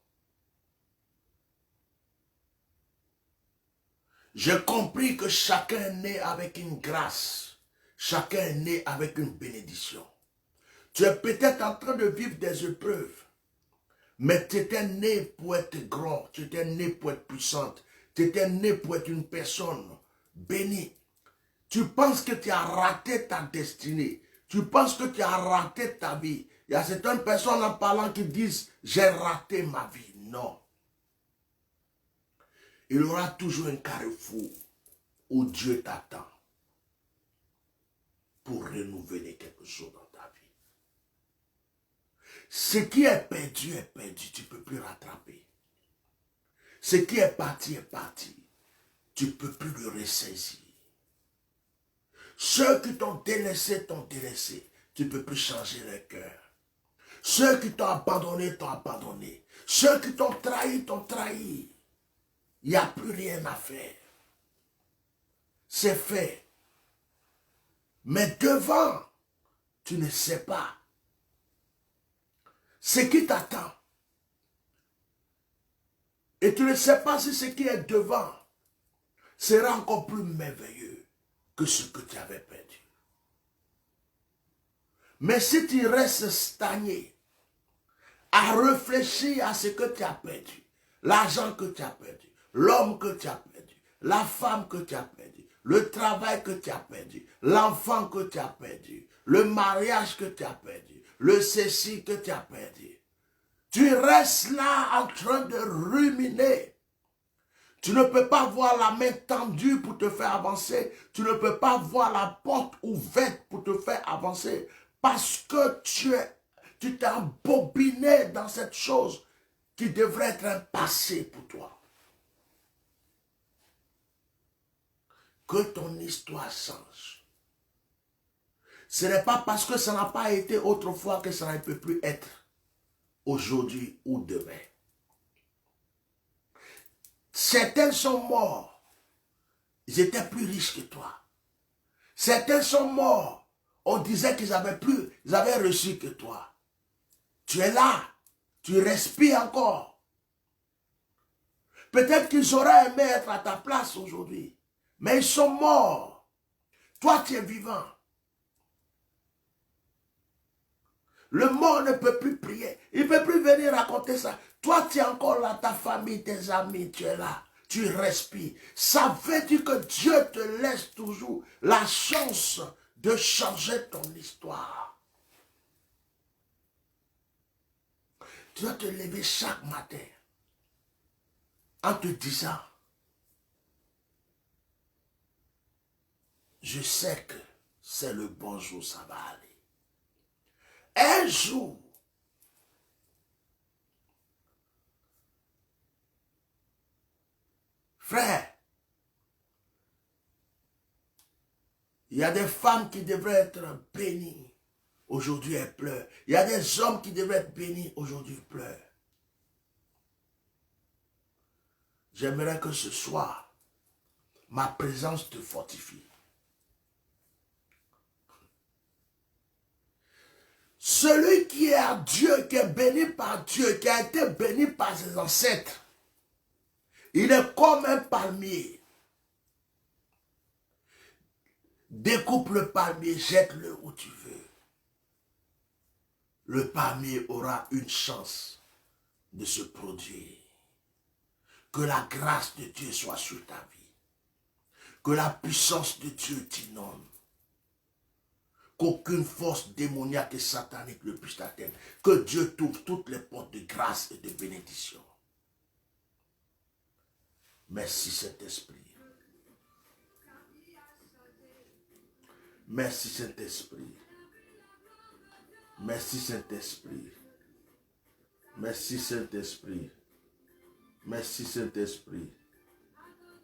J'ai compris que chacun est né avec une grâce. Chacun est né avec une bénédiction. Tu es peut-être en train de vivre des épreuves. Mais tu étais né pour être grand. Tu étais né pour être puissante. Tu étais né pour être une personne bénie. Tu penses que tu as raté ta destinée. Tu penses que tu as raté ta vie. Il y a certaines personnes en parlant qui disent « j'ai raté ma vie ». Non. Il y aura toujours un carrefour où Dieu t'attend pour renouveler quelque chose dans ta vie. Ce qui est perdu, tu ne peux plus rattraper. Ce qui est parti est parti. tu ne peux plus le ressaisir. Ceux qui t'ont délaissé, tu ne peux plus changer leur cœur. Ceux qui t'ont abandonné, t'ont abandonné. Ceux qui t'ont trahi, t'ont trahi. Il n'y a plus rien à faire. C'est fait. Mais devant, tu ne sais pas ce qui t'attend. Et tu ne sais pas si ce qui est devant sera encore plus merveilleux que ce que tu avais perdu. Mais si tu restes stagné à réfléchir à ce que tu as perdu, l'argent que tu as perdu, l'homme que tu as perdu, la femme que tu as perdu, le travail que tu as perdu, l'enfant que tu as perdu, le mariage que tu as perdu, le ceci que tu as perdu, tu restes là en train de ruminer. Tu ne peux pas voir la main tendue pour te faire avancer. Tu ne peux pas voir la porte ouverte pour te faire avancer. Parce que tu t'es embobiné dans cette chose qui devrait être un passé pour toi. Que ton histoire change. Ce n'est pas parce que ça n'a pas été autrefois que ça ne peut plus être aujourd'hui ou demain. Certains sont morts. Ils étaient plus riches que toi. Certains sont morts. On disait qu'ils avaient reçu que toi. Tu es là. Tu respires encore. Peut-être qu'ils auraient aimé être à ta place aujourd'hui. Mais ils sont morts. Toi, tu es vivant. Le mort ne peut plus prier. Il ne peut plus venir raconter ça. Toi, tu es encore là, ta famille, tes amis, tu es là. Tu respires. Ça veut dire que Dieu te laisse toujours la chance de changer ton histoire. Tu dois te lever chaque matin en te disant, je sais que c'est le bon jour, ça va aller. Un jour, frère, il y a des femmes qui devraient être bénies. Aujourd'hui, elles pleurent. Il y a des hommes qui devraient être bénis. Aujourd'hui, ils pleurent. J'aimerais que ce soir, ma présence te fortifie. Celui qui est à Dieu, qui est béni par Dieu, qui a été béni par ses ancêtres, il est comme un palmier. Découpe le palmier, jette-le où tu veux. Le palmier aura une chance de se produire. Que la grâce de Dieu soit sur ta vie. Que la puissance de Dieu t'inonde. Qu'aucune force démoniaque et satanique ne puisse t'atteindre. Que Dieu t'ouvre toutes les portes de grâce et de bénédiction. Merci Saint-Esprit. Merci Saint-Esprit. Merci Saint-Esprit. Merci Saint-Esprit. Merci Saint-Esprit.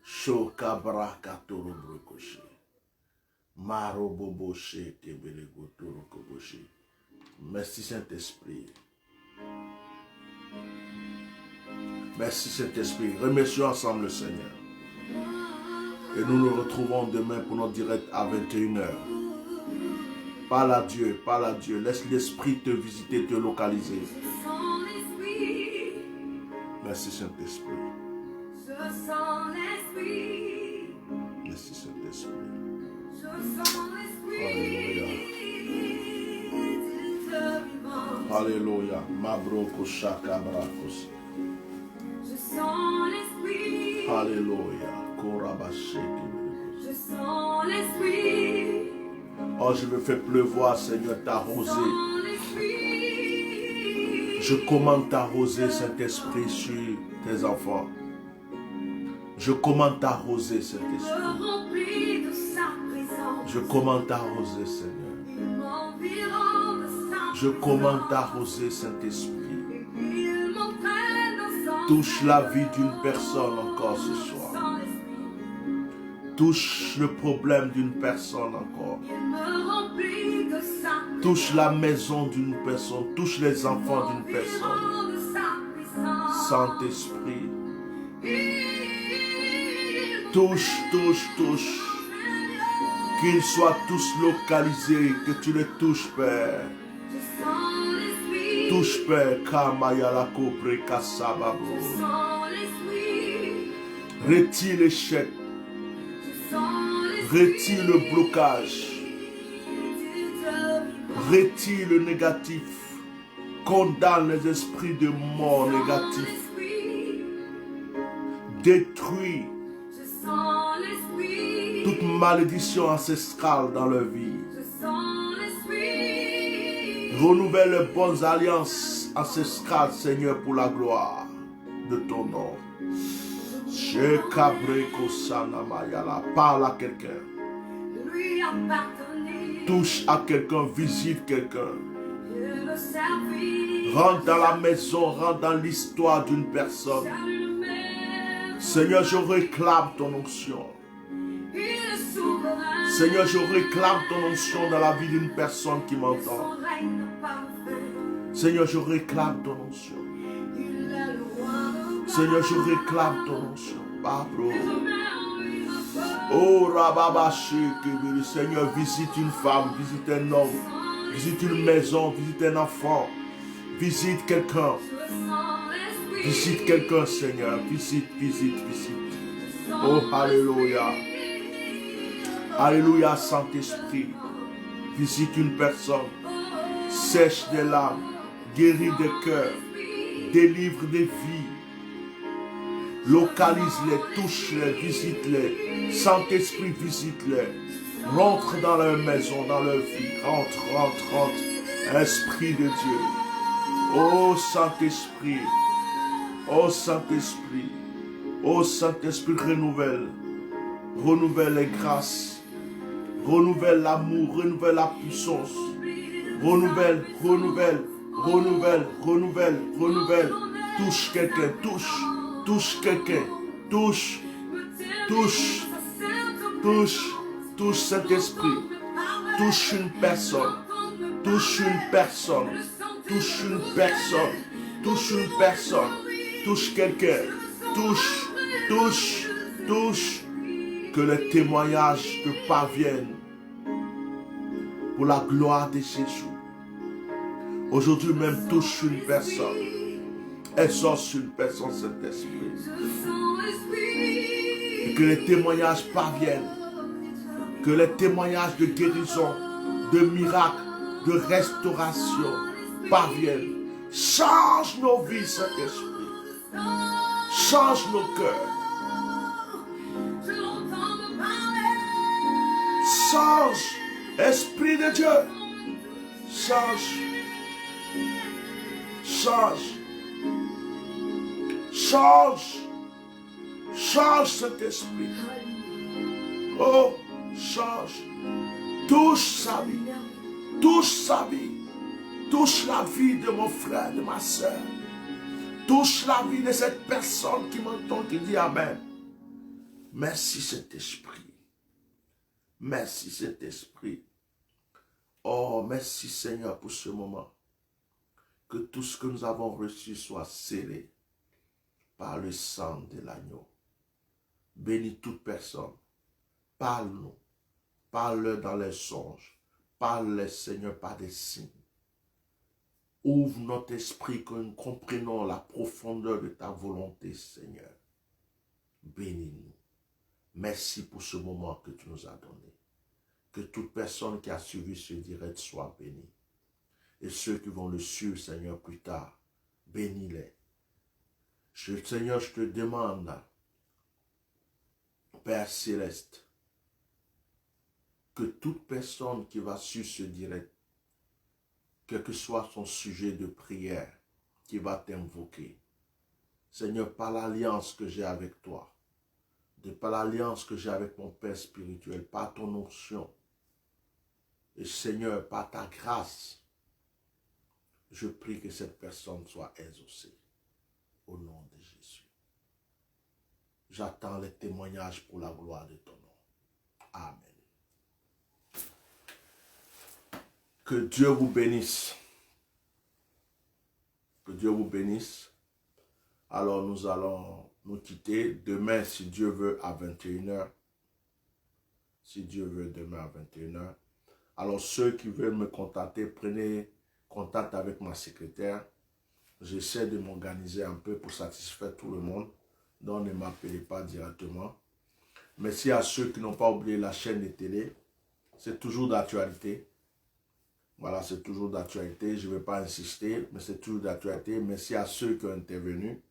Chokabra katoro brokoshi. Maroboboche kebelegoto koboshi. Merci Saint-Esprit. Merci Saint-Esprit. Remercions ensemble le Seigneur. Et nous nous retrouvons demain pour notre direct à 21h. Parle à Dieu, parle à Dieu. Laisse l'Esprit te visiter, te localiser. Merci Saint-Esprit. Merci Saint-Esprit. Alléluia. Alléluia. Mabroko shakabrakos. Je sens l'esprit. Alléluia. Korabasheke. Je sens l'esprit. Oh, je veux faire pleuvoir, Seigneur, t'arroser. Je commande t'arroser, Saint-Esprit, sur tes enfants. Je commande t'arroser, Saint-Esprit. Je commande t'arroser, Seigneur. Je commande t'arroser, Saint-Esprit. Touche la vie d'une personne encore ce soir. Touche le problème d'une personne encore. Il me remplit de sa Touche la maison d'une personne. Touche les enfants d'une personne. environ de sa puissance. Saint-Esprit. Il Touche, touche, touche. Qu'ils soient tous localisés. Que tu les touches, Père. Je sens l'esprit. Touche, Père. Kamayala Kopre Kasababo. Je sens l'esprit. Retire l'échec. Je sens l'esprit. Retire le blocage. Retire le négatif. Condamne les esprits de mort négatifs. Détruis Je sens l'esprit. toute malédiction ancestrale dans leur vie. Je sens l'esprit. Renouvelle les bonnes alliances ancestrales, Seigneur, pour la gloire de ton nom. Parle à quelqu'un. Lui appartenait. Touche à quelqu'un, visite quelqu'un. Je le servis. Rentre dans la maison, rentre dans l'histoire d'une personne. Seigneur, je réclame ton onction. Il est souverain. Seigneur, je réclame ton onction dans la vie d'une personne qui m'entend. Son règne parfait. Seigneur, je réclame ton onction. Il est le roi de Seigneur, je réclame ton onction. Pablo. merveilles. Oh, Rababashi, Seigneur, visite une femme, visite un homme, visite une maison, visite un enfant, visite quelqu'un. Je sens l'esprit. Visite quelqu'un, Seigneur. Visite, visite, visite. Oh, alléluia. Alléluia, Saint-Esprit. Visite une personne. Sèche des larmes. Guéris des cœurs. Délivre des vies. Localise-les, touche-les, visite-les. Saint-Esprit, visite-les. Rentre dans leur maison, dans leur vie. Rentre, rentre, rentre. Esprit de Dieu. Oh, Saint-Esprit. Oh Saint-Esprit, oh Saint-Esprit, renouvelle, renouvelle les grâces, renouvelle l'amour, renouvelle la puissance, renouvelle, renouvelle, renouvelle, renouvelle, renouvelle, touche quelqu'un, touche, touche quelqu'un, touche, touche, touche, touche Saint-Esprit, touche une personne, touche une personne, touche une personne, touche une personne. Touche quelqu'un, touche, touche, touche, que les témoignages te parviennent pour la gloire de Jésus. Aujourd'hui même, touche une personne, exauce une personne, Saint-Esprit. Et que les témoignages parviennent, que les témoignages de guérison, de miracle, de restauration parviennent. Change nos vies, Saint-Esprit. Change nos cœurs. Change, Esprit de Dieu. Change. Change. Change. Change cet esprit. Oh, change. Touche sa vie. Touche sa vie. Touche la vie de mon frère, de ma soeur. Touche la vie de cette personne qui m'entend, qui dit Amen. Merci cet esprit. Merci cet esprit. Oh, merci Seigneur pour ce moment. Que tout ce que nous avons reçu soit scellé par le sang de l'agneau. Bénis toute personne. Parle-nous. Parle-leur dans les songes. Parle-les, Seigneur, par des signes. Ouvre notre esprit que nous comprenions la profondeur de ta volonté, Seigneur. Bénis-nous. Merci pour ce moment que tu nous as donné. Que toute personne qui a suivi ce direct soit bénie. Et ceux qui vont le suivre, Seigneur, plus tard, bénis-les. Seigneur, je te demande, Père Céleste, que toute personne qui va suivre ce direct, quel que soit son sujet de prière, qui va t'invoquer, Seigneur, par l'alliance que j'ai avec toi, par l'alliance que j'ai avec mon Père spirituel, par ton onction, et Seigneur, par ta grâce, je prie que cette personne soit exaucée. Au nom de Jésus. J'attends les témoignages pour la gloire de ton nom. Amen. Que Dieu vous bénisse. Que Dieu vous bénisse. Alors nous allons nous quitter demain, si Dieu veut, à 21h. Si Dieu veut, demain à 21h. Alors ceux qui veulent me contacter, prenez contact avec ma secrétaire. J'essaie de m'organiser un peu pour satisfaire tout le monde. Donc ne m'appelez pas directement. Merci à ceux qui n'ont pas oublié la chaîne de télé. C'est toujours d'actualité. Voilà, c'est toujours d'actualité. Je ne vais pas insister, mais c'est toujours d'actualité. Merci à ceux qui ont intervenu.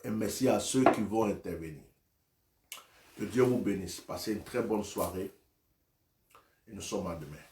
Et merci à ceux qui vont intervenir. Que Dieu vous bénisse. Passez une très bonne soirée. Et nous sommes à demain.